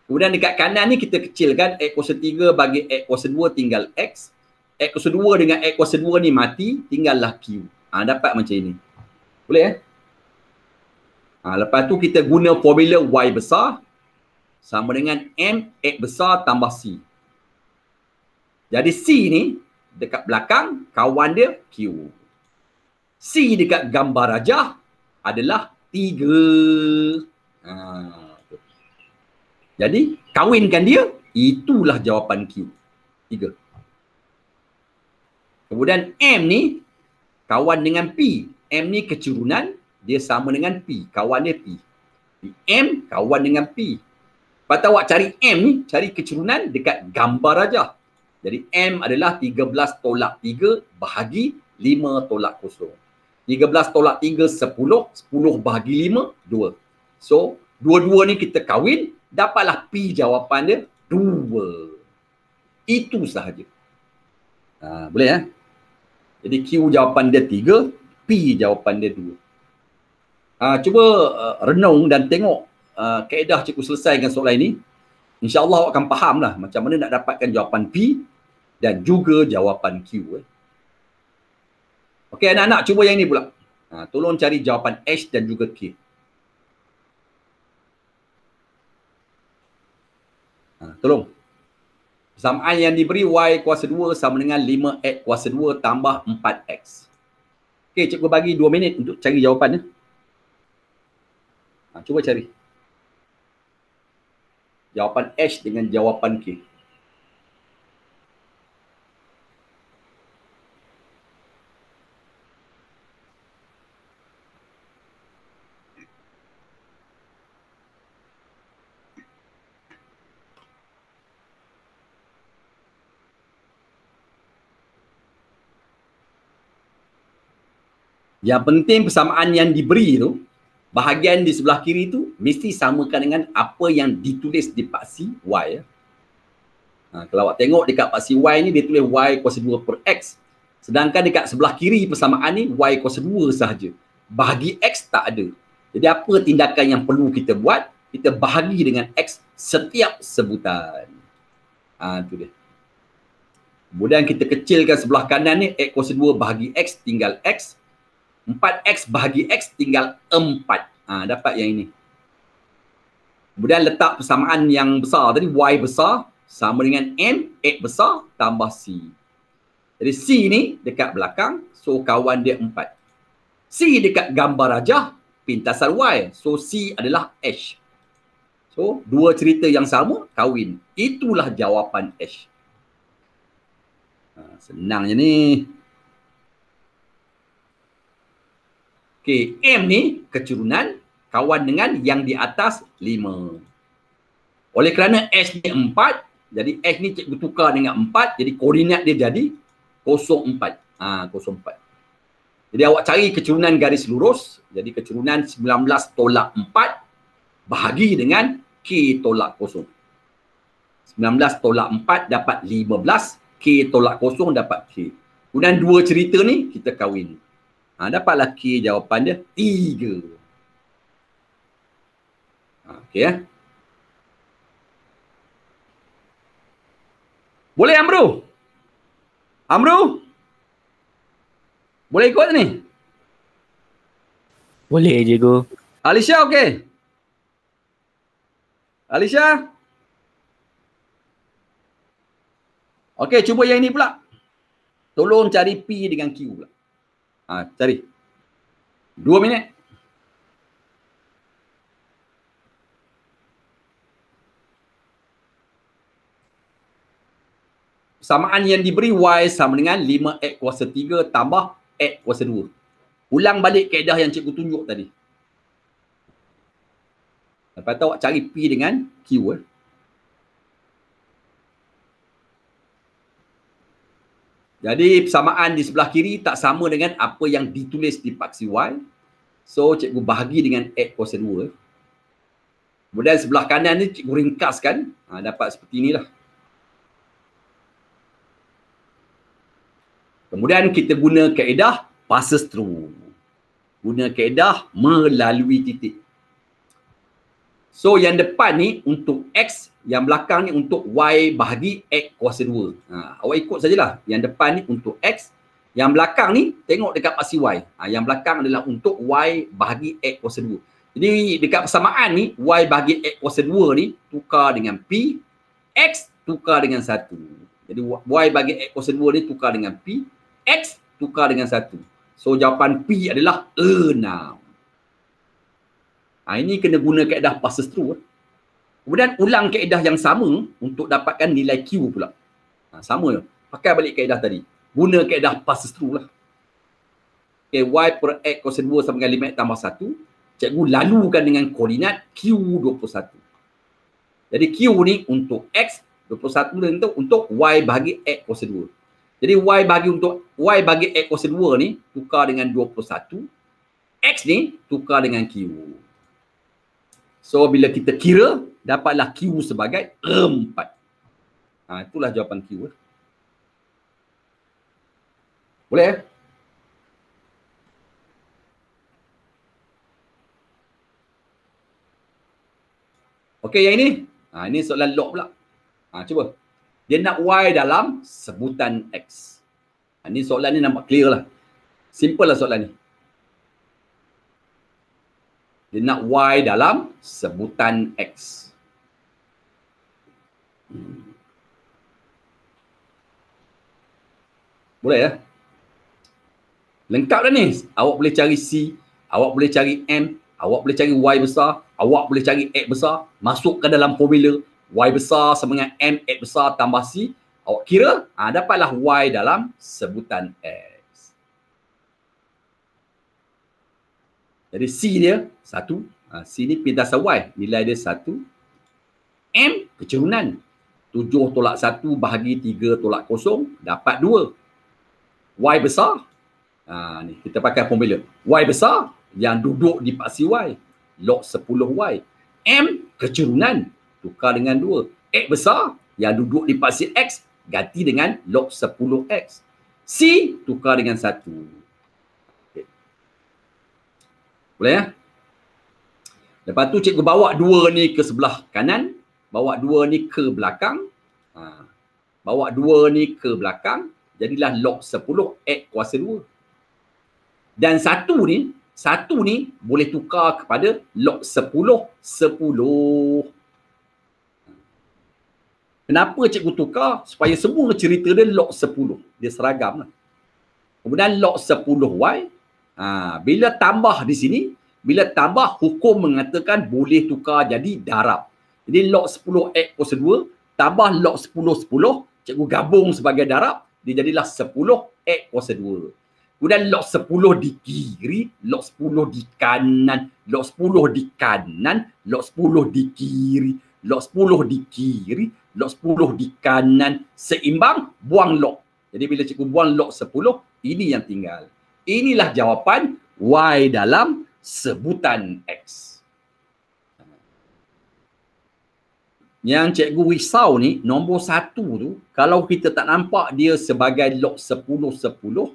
Kemudian dekat kanan ni kita kecilkan X kuasa 3 bagi X kuasa 2 tinggal X. X kuasa 2 dengan X kuasa 2 ni mati, tinggallah Q. Dapat macam ini. Boleh lepas tu kita guna formula Y besar sama dengan M X besar tambah C. Jadi C ni dekat belakang kawan dia Q. C dekat gambar rajah adalah 3. Jadi kawinkan dia, Itulah jawapan Q. 3. Kemudian M ni kawan dengan P. M ni kecurunan, dia sama dengan P. Kawan dia P. M kawan dengan P. Lepas tu awak cari M ni, cari kecurunan dekat gambar rajah. Jadi M adalah 13 tolak 3 bahagi 5 tolak 0. 13 tolak 3, 10. 10 bahagi 5, 2. So, dua-dua ni kita kahwin, dapatlah P jawapan dia 2. Itu sahaja. Boleh ya? Jadi Q jawapan dia 3, P jawapan dia 2. Cuba renung dan tengok kaedah cikgu selesaikan soalan ini. InsyaAllah awak akan faham lah macam mana nak dapatkan jawapan P dan juga jawapan Q. Okey, anak-anak cuba yang ini pula. Tolong cari jawapan H dan juga K. Tolong. Persamaan yang diberi Y kuasa 2 sama dengan 5X kuasa 2 tambah 4X. Okey, cikgu bagi 2 minit untuk cari jawapannya. Cuba cari. Jawapan H dengan jawapan K. Yang penting persamaan yang diberi tu, bahagian di sebelah kiri tu mesti samakan dengan apa yang ditulis di paksi Y. Kalau awak tengok dekat paksi Y ni dia tulis Y kuasa 2 per X. Sedangkan dekat sebelah kiri persamaan ni Y kuasa 2 sahaja. Bahagi X tak ada. Jadi apa tindakan yang perlu kita buat? Kita bahagi dengan X setiap sebutan. Itu dia. Kemudian kita kecilkan sebelah kanan ni, X kuasa 2 bahagi X tinggal X. 4X bahagi X tinggal 4. Dapat yang ini. Kemudian letak persamaan yang besar tadi, Y besar sama dengan M, X besar tambah C. Jadi C ni dekat belakang, so kawan dia 4. C dekat gambar rajah, pintasan Y. So C adalah H. So dua cerita yang sama, kahwin. Itulah jawapan H. Senangnya ni. Okey, M ni kecurunan kawan dengan yang di atas 5. Oleh kerana H ni 4, jadi H ni cikgu tukar dengan 4, jadi koordinat dia jadi 04. 04. Jadi awak cari kecurunan garis lurus, jadi kecurunan 19 tolak 4 bahagi dengan K tolak 0. 19 tolak 4 dapat 15, K tolak 0 dapat K. Kemudian dua cerita ni kita kahwin. Dapatlah K jawapan dia 3. Okey ya. Boleh Amru? Amru? Boleh ikut ni? Boleh cikgu. Alisha okey? Alisha? Okey, cuba yang ini pula. Tolong cari P dengan Q pula. Cari. 2 minit. Persamaan yang diberi Y sama dengan 5X kuasa 3 tambah X kuasa 2. Ulang balik kaedah yang cikgu tunjuk tadi. Lepas tu awak cari P dengan Q. Jadi persamaan di sebelah kiri tak sama dengan apa yang ditulis di paksi Y. So cikgu bahagi dengan X kuasa 2. Kemudian sebelah kanan ni cikgu ringkaskan. Dapat seperti inilah. Kemudian kita guna kaedah passes through. Guna kaedah melalui titik. So yang depan ni untuk X, yang belakang ni untuk Y bahagi X kuasa 2. Awak ikut sajalah. Yang depan ni untuk X, yang belakang ni tengok dekat paksi Y. Yang belakang adalah untuk Y bahagi X kuasa 2. Jadi dekat persamaan ni, Y bahagi X kuasa 2 ni tukar dengan P, X tukar dengan 1. Jadi Y bahagi X kuasa 2 ni tukar dengan P, X tukar dengan 1. So jawapan P adalah 6. Ini kena guna kaedah passes through. Kemudian ulang kaedah yang sama untuk dapatkan nilai Q pula. Sama. Pakai balik kaedah tadi. Guna kaedah pass-through lah. Okay, Y per X kuasa 2 sama dengan 5X tambah 1. Cikgu lalukan dengan koordinat Q21. Jadi Q ni untuk X 21 dan untuk Y bahagi X kuasa 2. Jadi Y bagi X kuasa 2 ni tukar dengan 21. X ni tukar dengan Q. So bila kita kira, dapatlah Q sebagai 4. Itulah jawapan Q. Boleh? Okey, yang ini. Ini soalan log pula. Cuba. Dia nak Y dalam sebutan X. Ini soalan ni nampak clear lah. Simple lah soalan ni. Dia nak Y dalam sebutan X. Boleh ya? Lengkap dah ni. Awak boleh cari C, awak boleh cari M, awak boleh cari Y besar, awak boleh cari X besar, masuk ke dalam formula Y besar sama dengan M, X besar tambah C. Awak kira, dapatlah Y dalam sebutan X. Jadi C dia 1. C ni pintasan Y. Nilai dia 1. M kecerunan. 7 tolak 1 bahagi 3 tolak 0. Dapat 2. Y besar. Ni kita pakai formula. Y besar yang duduk di paksi Y. Log 10Y. M kecerunan. Tukar dengan 2. X besar yang duduk di paksi X. Ganti dengan log 10X. C tukar dengan 1. Okay. Boleh ya? Lepas tu cikgu bawa 2 ni ke sebelah kanan. Bawa 2 ni ke belakang. Bawa 2 ni ke belakang. Jadilah log 10 X kuasa 2. Dan 1 ni boleh tukar kepada log 10. Kenapa cikgu tukar? Supaya semua cerita dia log 10. Dia seragam lah. Kemudian log 10Y. Bila tambah di sini, bila tambah hukum mengatakan boleh tukar jadi darab. Jadi log 10X kuasa 2 tambah log 10, cikgu gabung sebagai darab. Dia jadilah 10X kuasa 2. Kemudian log 10 di kiri, log 10 di kanan, log 10 di kanan, log 10 di kiri, log 10 di kiri, log 10 di kanan, seimbang, buang log. Jadi bila cikgu buang log 10, ini yang tinggal. Inilah jawapan Y dalam sebutan X. Yang cikgu risau ni, nombor 1 tu, kalau kita tak nampak dia sebagai log 10,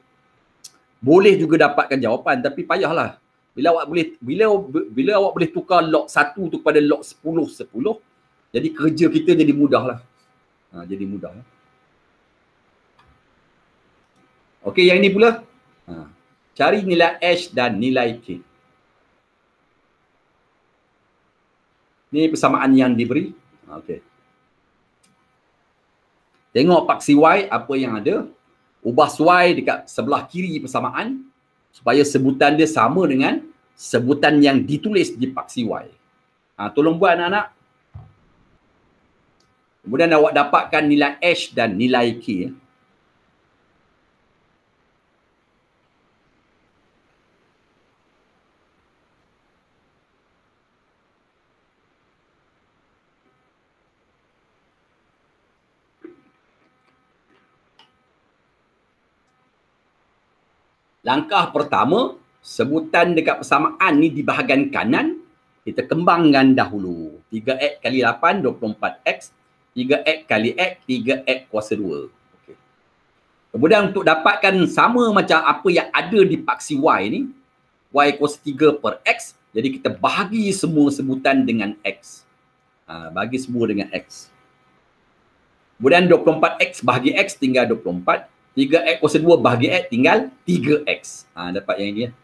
boleh juga dapatkan jawapan, tapi payahlah. Bila awak boleh tukar log 1 tu kepada log 10, jadi kerja kita jadi mudahlah. Jadi mudah. Okey, yang ini pula. Cari nilai H dan nilai K. Ini persamaan yang diberi. Okey. Tengok paksi Y apa yang ada. Ubah Y dekat sebelah kiri persamaan supaya sebutan dia sama dengan sebutan yang ditulis di paksi Y. Tolong buat anak-anak. Kemudian awak dapatkan nilai H dan nilai K. Langkah pertama, sebutan dekat persamaan ni di bahagian kanan, kita kembangkan dahulu. 3X kali 8, 24X. 3X kali X, 3X kuasa 2. Okay. Kemudian untuk dapatkan sama macam apa yang ada di paksi Y ni, Y kuasa 3 per X, jadi kita bahagi semua sebutan dengan X. Bagi semua dengan X. Kemudian 24X bahagi X tinggal 24. 3X kuasa 2 bahagi X tinggal 3X. Dapat yang ini ya.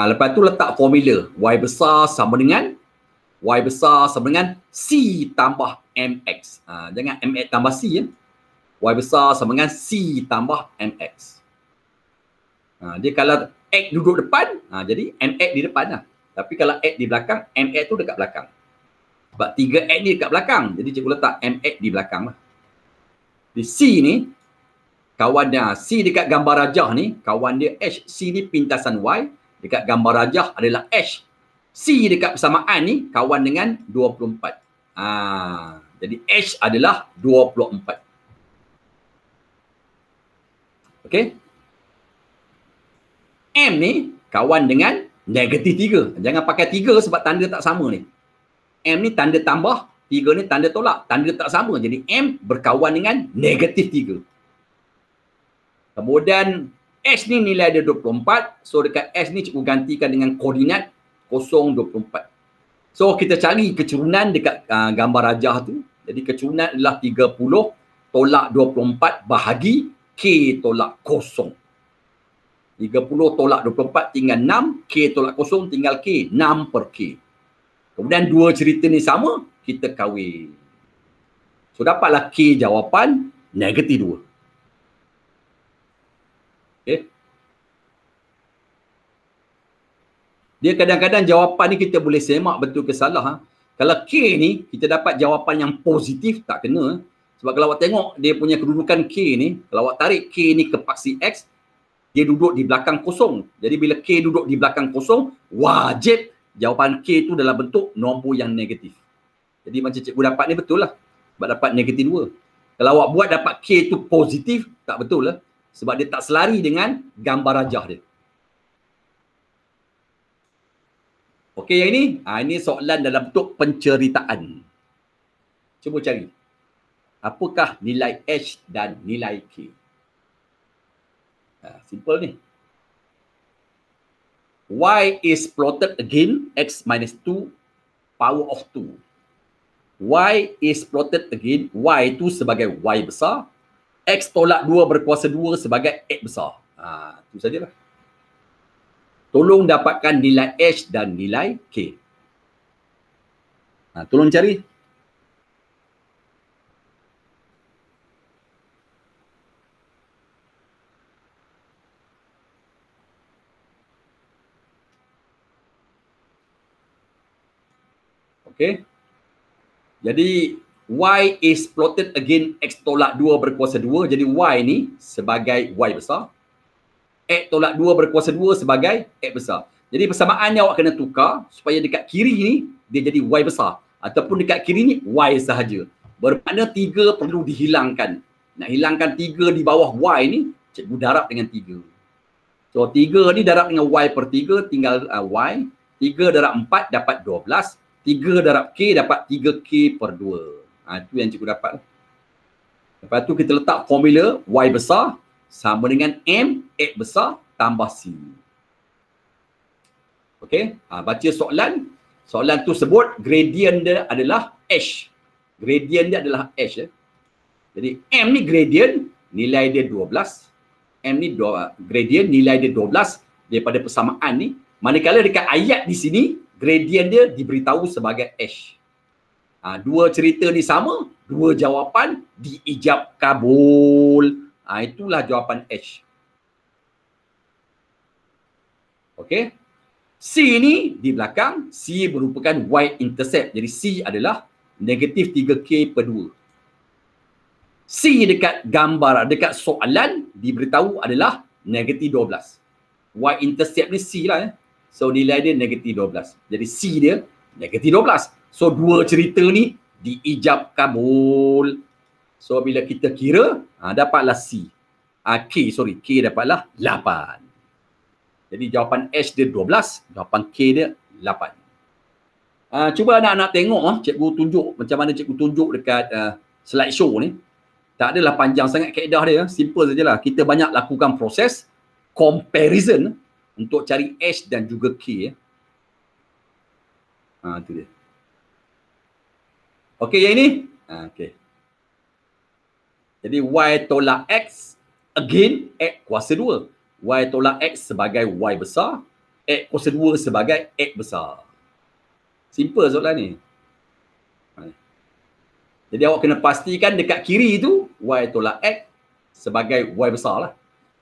Lepas tu letak formula. Y besar sama dengan C tambah MX. Jangan MX tambah C ya. Y besar sama dengan C tambah MX. Dia kalau X duduk depan, jadi MX di depan lah. Tapi kalau X di belakang, MX tu dekat belakang. Sebab 3X ni dekat belakang. Jadi cikgu letak MX di belakang lah. Di C ni, kawan C dekat gambar rajah ni, kawan dia H. C ni pintasan Y. Dekat gambar rajah adalah H. C dekat persamaan ni, kawan dengan 24. Jadi H adalah 24. Okey. M ni kawan dengan negatif 3. Jangan pakai 3 sebab tanda tak sama ni. M ni tanda tambah, 3 ni tanda tolak. Tanda tak sama. Jadi M berkawan dengan negatif 3. Kemudian S ni nilai dia 24. So dekat S ni cikgu gantikan dengan koordinat 0,24. So kita cari kecurunan dekat gambar rajah tu. Jadi kecurunan adalah 30 tolak 24 bahagi K tolak 0. 30 tolak 24 tinggal 6. K tolak 0 tinggal K. 6 per K. Kemudian dua cerita ni sama, kita kahwin. So dapatlah K jawapan negatif 2. Okay. Dia kadang-kadang jawapan ni kita boleh semak betul ke salah. Kalau K ni kita dapat jawapan yang positif, tak kena. Sebab kalau awak tengok dia punya kedudukan K ni, kalau awak tarik K ni ke paksi X, dia duduk di belakang kosong. Jadi bila K duduk di belakang kosong, wajib jawapan K tu dalam bentuk nombor yang negatif. Jadi macam cikgu dapat ni betul lah. Sebab dapat negatif 2. Kalau awak buat dapat K tu positif, tak betul lah. Sebab dia tak selari dengan gambar rajah dia. Okey, yang ini? Ini soalan dalam bentuk penceritaan. Cuba cari. Apakah nilai H dan nilai K? Simple ni. Y is plotted again X minus 2 power of 2. Y is plotted again, Y tu sebagai Y besar, X tolak 2 berkuasa 2 sebagai X besar. Itu sajalah. Tolong dapatkan nilai H dan nilai K. Tolong cari. Okey. Jadi Y is plotted again X tolak 2 berkuasa 2. Jadi Y ni sebagai Y besar. X tolak 2 berkuasa 2 sebagai X besar. Jadi persamaan ni awak kena tukar supaya dekat kiri ni dia jadi Y besar. Ataupun dekat kiri ni Y sahaja. Bermakna 3 perlu dihilangkan. Nak hilangkan 3 di bawah Y ni, cikgu darab dengan 3. So 3 ni darab dengan Y per 3 tinggal Y. 3 darab 4 dapat 12. 3 darab K dapat 3K per 2. Itu yang cikgu dapat. Lepas tu kita letak formula Y besar sama dengan M, X besar tambah C. Okey, baca soalan. Soalan tu sebut gradient dia adalah H. Gradient dia adalah H. Jadi M ni gradient, nilai dia 12. M ni gradient, nilai dia 12 daripada persamaan ni. Manakala dekat ayat di sini, gradient dia diberitahu sebagai H. Dua cerita ni sama, dua jawapan diijab kabul. Itulah jawapan H. Okey. C ni di belakang, C merupakan y-intercept. Jadi C adalah negatif 3K per 2. C dekat gambar, dekat soalan diberitahu adalah negatif 12. Y-intercept ni C lah. So nilai dia negatif 12. Jadi C dia negatif 12. So dua cerita ni diijab kabul. So bila kita kira, dapatlah C. K dapatlah 8. Jadi jawapan H dia 12, jawapan K dia 8. Cuba anak-anak tengok cikgu tunjuk macam mana cikgu tunjuk dekat slide show ni. Tak adalah panjang sangat kaedah dia, simple sajalah. Kita banyak lakukan proses comparison untuk cari H dan juga K. Itu dia. Okey, yang ini. Okey. Jadi Y tolak X, again X kuasa 2. Y tolak X sebagai Y besar, X kuasa 2 sebagai X besar. Simple soalan ni. Jadi awak kena pastikan dekat kiri tu Y tolak X sebagai Y besar lah.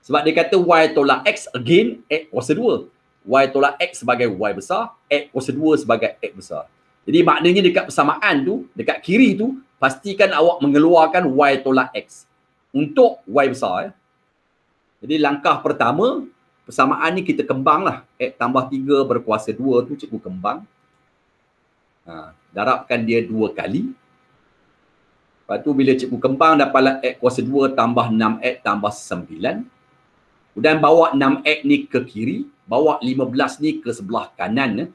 Sebab dia kata Y tolak X again X kuasa 2. Y tolak X sebagai Y besar, X kuasa 2 sebagai X besar. Jadi maknanya dekat persamaan tu, dekat kiri tu, pastikan awak mengeluarkan Y tolak X untuk Y besar. Jadi langkah pertama, persamaan ni kita kembang lah. X tambah 3 berkuasa 2 tu cikgu kembang. Darabkan dia 2 kali. Lepas tu bila cikgu kembang dapatlah X kuasa 2 tambah 6X tambah 9. Kemudian bawa 6X ni ke kiri, bawa 15 ni ke sebelah kanan.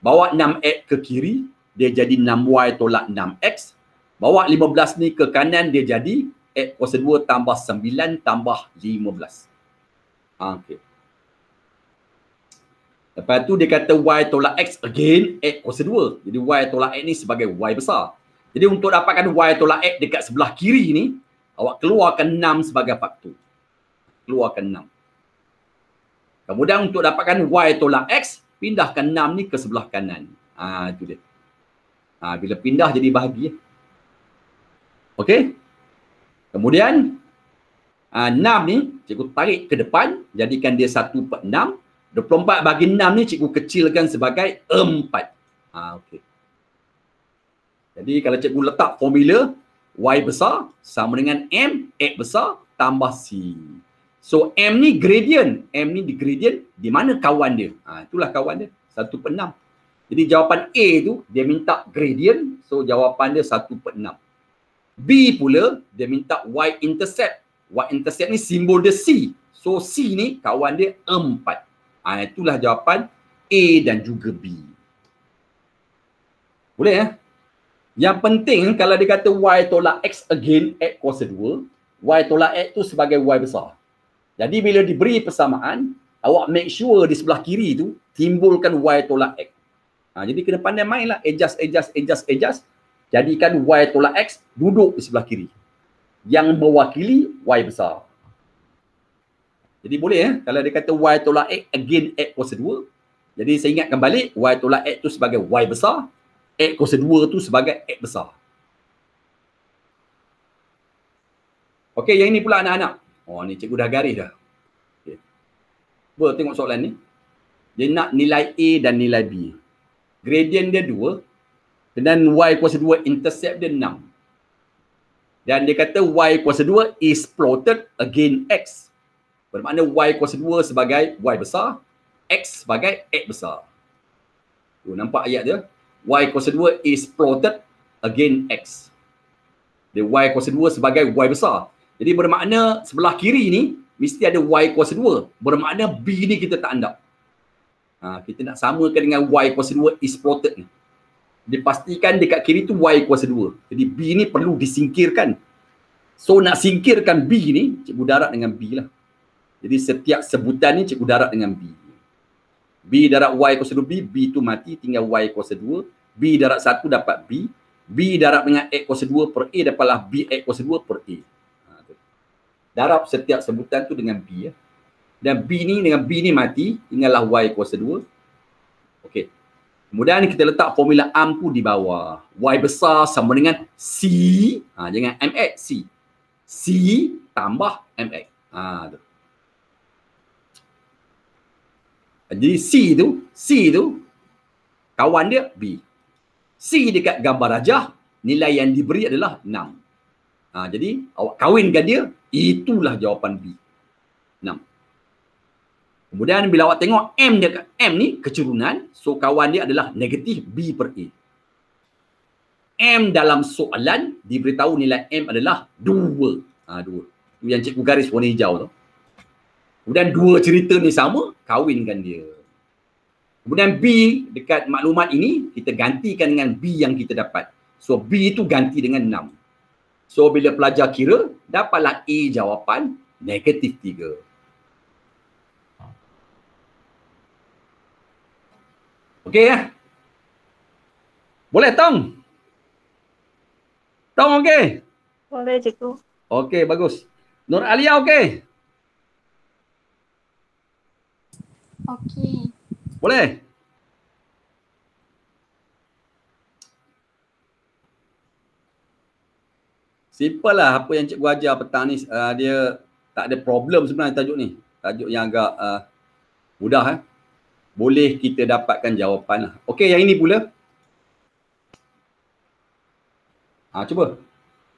Bawa 6X ke kiri, dia jadi 6Y tolak 6X. Bawa 15 ni ke kanan, dia jadi X kuasa 2 tambah 9 tambah 15. Okay. Lepas tu dia kata Y tolak X again, X kuasa 2. Jadi Y tolak X ni sebagai Y besar. Jadi untuk dapatkan Y tolak X dekat sebelah kiri ni, awak keluarkan 6 sebagai faktor. Keluarkan 6. Kemudian untuk dapatkan Y tolak X, pindahkan 6 ni ke sebelah kanan. Itu dia. Bila pindah jadi bahagi. Okey. Kemudian 6 ni cikgu tarik ke depan, jadikan dia 1/6. 24 bagi 6 ni cikgu kecilkan sebagai 4. Okey. Jadi kalau cikgu letak formula Y besar sama dengan M, X besar tambah C. So M ni gradient. M ni di gradient. Di mana kawan dia? Itulah kawan dia. 1/6. Jadi jawapan A tu dia minta gradient. So jawapan dia 1/6. B pula dia minta Y intercept. Y intercept ni simbol dia C. So C ni kawan dia 4. Itulah jawapan A dan juga B. Boleh ya? Yang penting kalau dia kata Y tolak X again, X kuasa 2. Y tolak X tu sebagai Y besar. Jadi bila diberi persamaan, awak make sure di sebelah kiri tu timbulkan Y tolak X. Jadi kena pandai main lah. Adjust. Jadikan Y tolak X duduk di sebelah kiri. Yang mewakili Y besar. Jadi boleh kalau dia kata Y tolak X again X kuasa 2. Jadi saya ingatkan balik, Y tolak X tu sebagai Y besar. X kuasa 2 tu sebagai X besar. Okey, yang ini pula anak-anak. Ni cikgu dah garis dah. Okay. Cuba tengok soalan ni. Dia nak nilai A dan nilai B. Gradient dia 2. Dan Y kuasa 2 intercept dia 6. Dan dia kata Y kuasa 2 is plotted against X. Bermakna Y kuasa 2 sebagai Y besar. X sebagai X besar. Nampak ayat dia? Y kuasa 2 is plotted against X. Dia Y kuasa 2 sebagai Y besar. Jadi bermakna sebelah kiri ni mesti ada Y kuasa 2. Bermakna B ni kita tak andap. Kita nak samakan dengan Y kuasa 2 is plotted ni. Dipastikan dekat kiri tu Y kuasa 2. Jadi B ni perlu disingkirkan. So nak singkirkan B ni, cikgu darab dengan B lah. Jadi setiap sebutan ni cikgu darab dengan B. B darab Y kuasa 2 B tu mati, tinggal Y kuasa 2. B darab 1 dapat B. B darab dengan X kuasa 2 per A dapatlah B X kuasa 2 per A. Darab setiap sebutan tu dengan B. Dan B ni dengan B ni mati, tinggallah Y kuasa 2. Okey. Kemudian kita letak formula ampu di bawah. Y besar sama dengan C. Jangan MX, C. C tambah MX. Tu. Jadi C tu kawan dia B. C dekat gambar rajah, nilai yang diberi adalah 6. Jadi awak kawinkan dia, itulah jawapan B. 6. Kemudian bila awak tengok M dekat M ni kecurunan, so kawan dia adalah negatif B per A. M dalam soalan diberitahu nilai M adalah 2. 2. Tu yang cikgu garis warna hijau tu. Kemudian dua cerita ni sama, kawinkan dia. Kemudian B dekat maklumat ini, kita gantikan dengan B yang kita dapat. So B itu ganti dengan 6. So bila pelajar kira, dapatlah A jawapan negatif 3. Okey ya? Boleh Tong? Tong okey? Boleh cikgu. Okey, bagus. Nur Alia okey? Okey. Boleh? Simple lah apa yang cikgu ajar petang ni. Dia tak ada problem sebenarnya tajuk ni. Tajuk yang agak mudah. boleh kita dapatkan jawapan lah. Okey, yang ini pula. Cuba.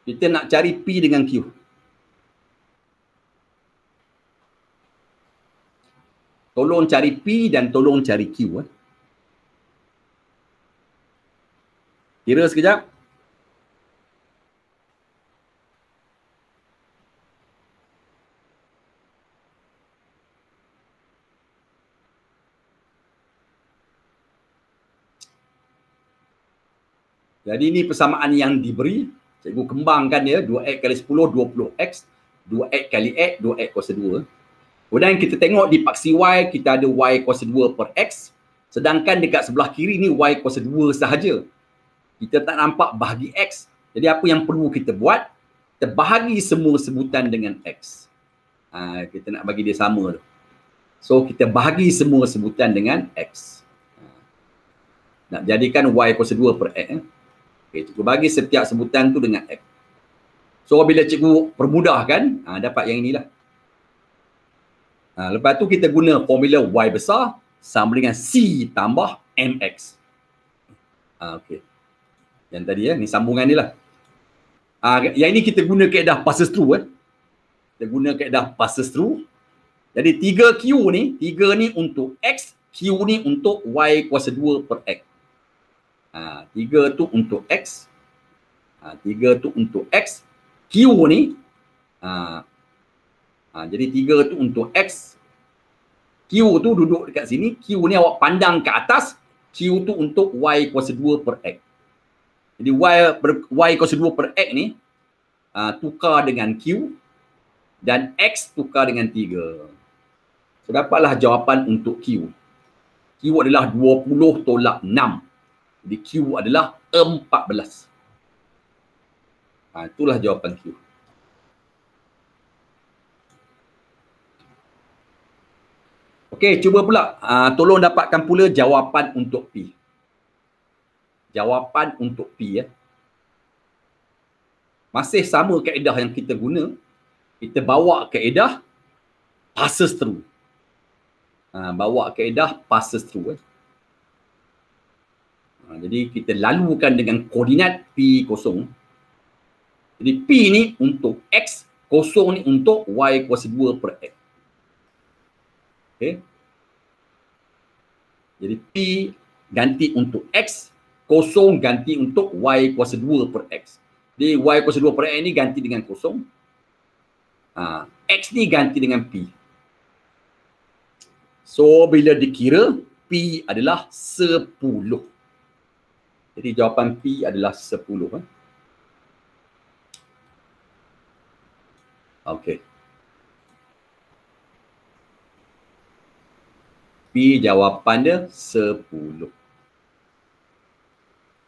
Kita nak cari P dengan Q. Tolong cari P dan tolong cari Q. Kira sekejap. Jadi ini persamaan yang diberi. Cikgu kembangkan dia. 2x kali 10, 20x. 2x kali x, 2x kuasa 2. Kemudian kita tengok di paksi y, kita ada y kuasa 2 per x. Sedangkan dekat sebelah kiri ni y kuasa 2 sahaja. Kita tak nampak bahagi x. Jadi apa yang perlu kita buat? Kita bahagi semua sebutan dengan x. Kita nak bagi dia sama tu. So kita bahagi semua sebutan dengan x. Nak jadikan y kuasa 2 per x. Okay, cikgu bagi setiap sebutan tu dengan x. So bila cikgu permudahkan, dapat yang inilah. Lepas tu kita guna formula y besar sama dengan c tambah mx. Okey. Yang tadi ni sambungan ni lah. Yang ini kita guna kaedah passes through. Kita guna kaedah passes through. Jadi 3Q ni, 3 ni untuk x, Q ni untuk y kuasa 2 per x. 3 tu untuk x. 3 tu untuk x. Q ni jadi 3 tu untuk x. Q tu duduk dekat sini. Q ni awak pandang ke atas. Q tu untuk y kuasa 2 per x. Jadi y kuasa 2 per x ni tukar dengan Q. Dan x tukar dengan 3. So dapatlah jawapan untuk Q. Q adalah 20 tolak 6. Jadi Q adalah 14. Itulah jawapan Q. Okey, cuba pula. Tolong dapatkan pula jawapan untuk P. Jawapan untuk P. Masih sama kaedah yang kita guna. Kita bawa kaedah passes through. Bawa kaedah passes through. Jadi kita lalukan dengan koordinat P kosong. Jadi P ni untuk X, kosong ni untuk Y kuasa 2 per X. Okay. Jadi P ganti untuk X, kosong ganti untuk Y kuasa 2 per X. Jadi Y kuasa 2 per X ni ganti dengan kosong. X ni ganti dengan P. So bila dikira, P adalah 10. Jadi jawapan P adalah 10. Okey. P jawapan dia 10.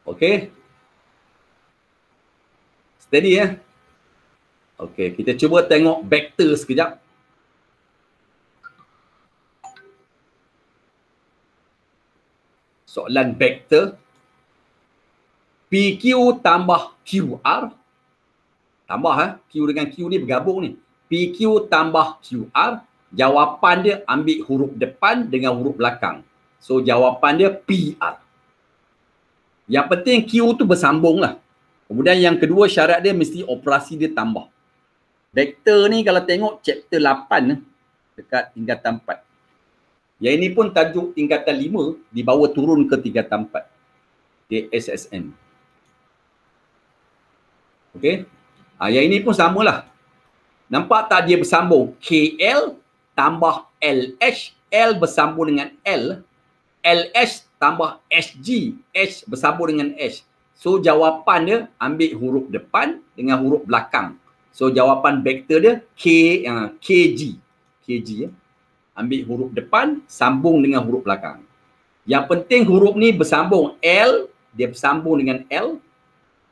Okey. Steady ya. Okey, kita cuba tengok vektor sekejap. Soalan vektor. PQ tambah QR. Tambah Q dengan Q ni bergabung ni. PQ tambah QR. Jawapan dia ambil huruf depan dengan huruf belakang. So jawapan dia PR. Yang penting Q tu bersambung lah. Kemudian yang kedua syarat dia mesti operasi dia tambah. Vektor ni kalau tengok chapter 8 dekat tingkatan 4. Yang ini pun tajuk tingkatan 5 dibawa turun ke tingkatan 4. Di SSN. Okey. Yang ini pun samalah. Nampak tak dia bersambung? KL tambah LH. L bersambung dengan L. LH tambah SG. H bersambung dengan H. So jawapan dia ambil huruf depan dengan huruf belakang. So jawapan vektor dia KG. KG ya. Ambil huruf depan, sambung dengan huruf belakang. Yang penting huruf ni bersambung. L, dia bersambung dengan L.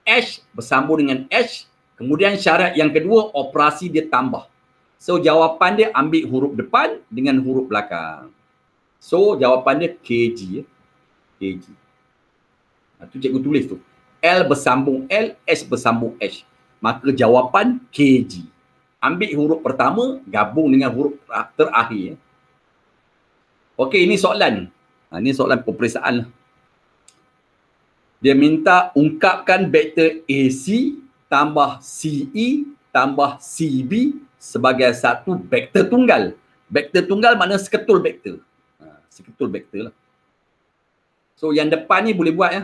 H bersambung dengan H. Kemudian syarat yang kedua, operasi dia tambah. So jawapan dia ambil huruf depan dengan huruf belakang. So jawapan dia KG ya. KG. Itu cikgu tulis tu. L bersambung L, H bersambung H. Maka jawapan KG. Ambil huruf pertama, gabung dengan huruf terakhir. Okey, ini soalan. Ini soalan peperiksaan lah. Dia minta ungkapkan vektor AC tambah CE tambah CB sebagai satu vektor tunggal. Vektor tunggal makna seketul vektor. Seketul vektor lah. So yang depan ni boleh buat ya.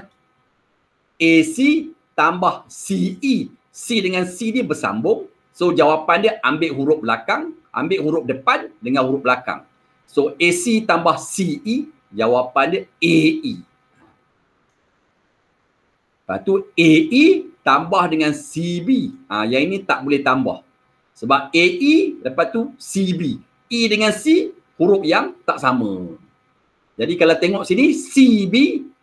AC tambah CE. C dengan C dia bersambung. So jawapan dia ambil huruf belakang, ambil huruf depan dengan huruf belakang. So AC tambah CE, jawapan dia AE. Lepas tu AE tambah dengan CB. Yang ini tak boleh tambah. Sebab AE, lepas tu CB. E dengan C, huruf yang tak sama. Jadi kalau tengok sini,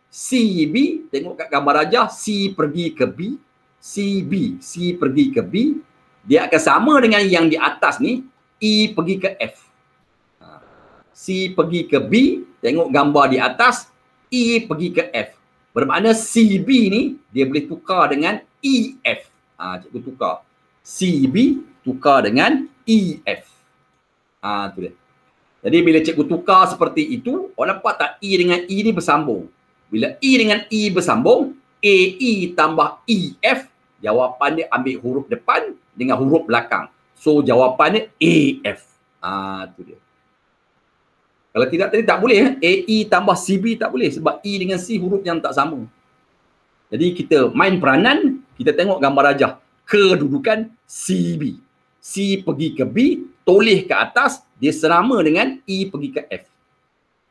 CB, tengok kat gambar rajah, C pergi ke B, CB, C pergi ke B. Dia akan sama dengan yang di atas ni, E pergi ke F. C pergi ke B, tengok gambar di atas, E pergi ke F. Bermakna CB ni dia boleh tukar dengan EF. Cikgu tukar. CB tukar dengan EF. Tu dia. Jadi bila cikgu tukar seperti itu, orang nampak tak E dengan E ni bersambung. Bila E dengan E bersambung, AE tambah EF, jawapan dia ambil huruf depan dengan huruf belakang. So jawapan dia AF. Tu dia. Kalau tidak tadi tak boleh. AE tambah CB tak boleh sebab E dengan C huruf yang tak sama. Jadi kita main peranan, kita tengok gambar rajah. Kedudukan CB. C pergi ke B, toleh ke atas, dia serama dengan E pergi ke F.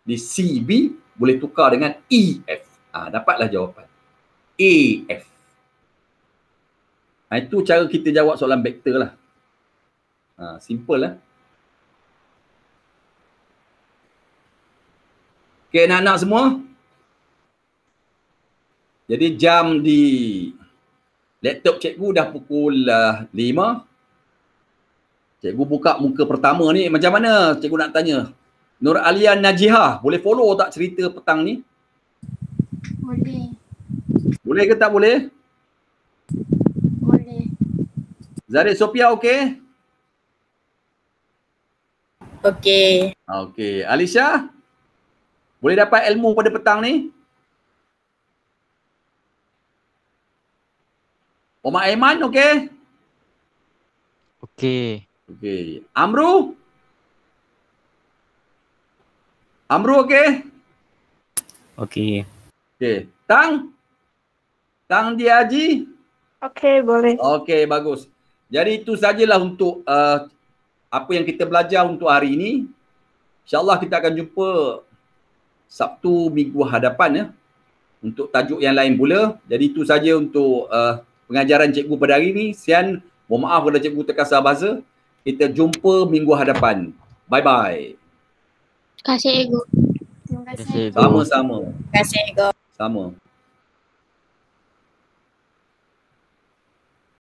Di CB boleh tukar dengan EF. Dapatlah jawapan. AF. Itu cara kita jawab soalan vektor lah. Simple lah. Okay, anak-anak semua. Jadi jam di laptop cikgu dah pukul 5. Cikgu buka muka pertama ni. Macam mana cikgu nak tanya? Nur Alia Najihah, boleh follow tak cerita petang ni? Boleh. Boleh ke tak boleh? Boleh. Zarid Sophia okey? Okey. Okey. Alisha? Boleh dapat ilmu pada petang ni? Omar Aiman okey? Okey. Okey. Amru? Amru okey? Okey. Okey. Tang? Tang Dia Haji? Okey, boleh. Okey, bagus. Jadi itu sajalah untuk apa yang kita belajar untuk hari ini. InsyaAllah kita akan jumpa Sabtu minggu hadapan ya. Untuk tajuk yang lain pula. Jadi itu saja untuk pengajaran cikgu pada hari ini. Sian, mohon maaf kalau cikgu terkasar bahasa. Kita jumpa minggu hadapan. Bye-bye. Terima kasih, Ego. Terima kasih. Sama-sama. Terima kasih, Ego. Sama.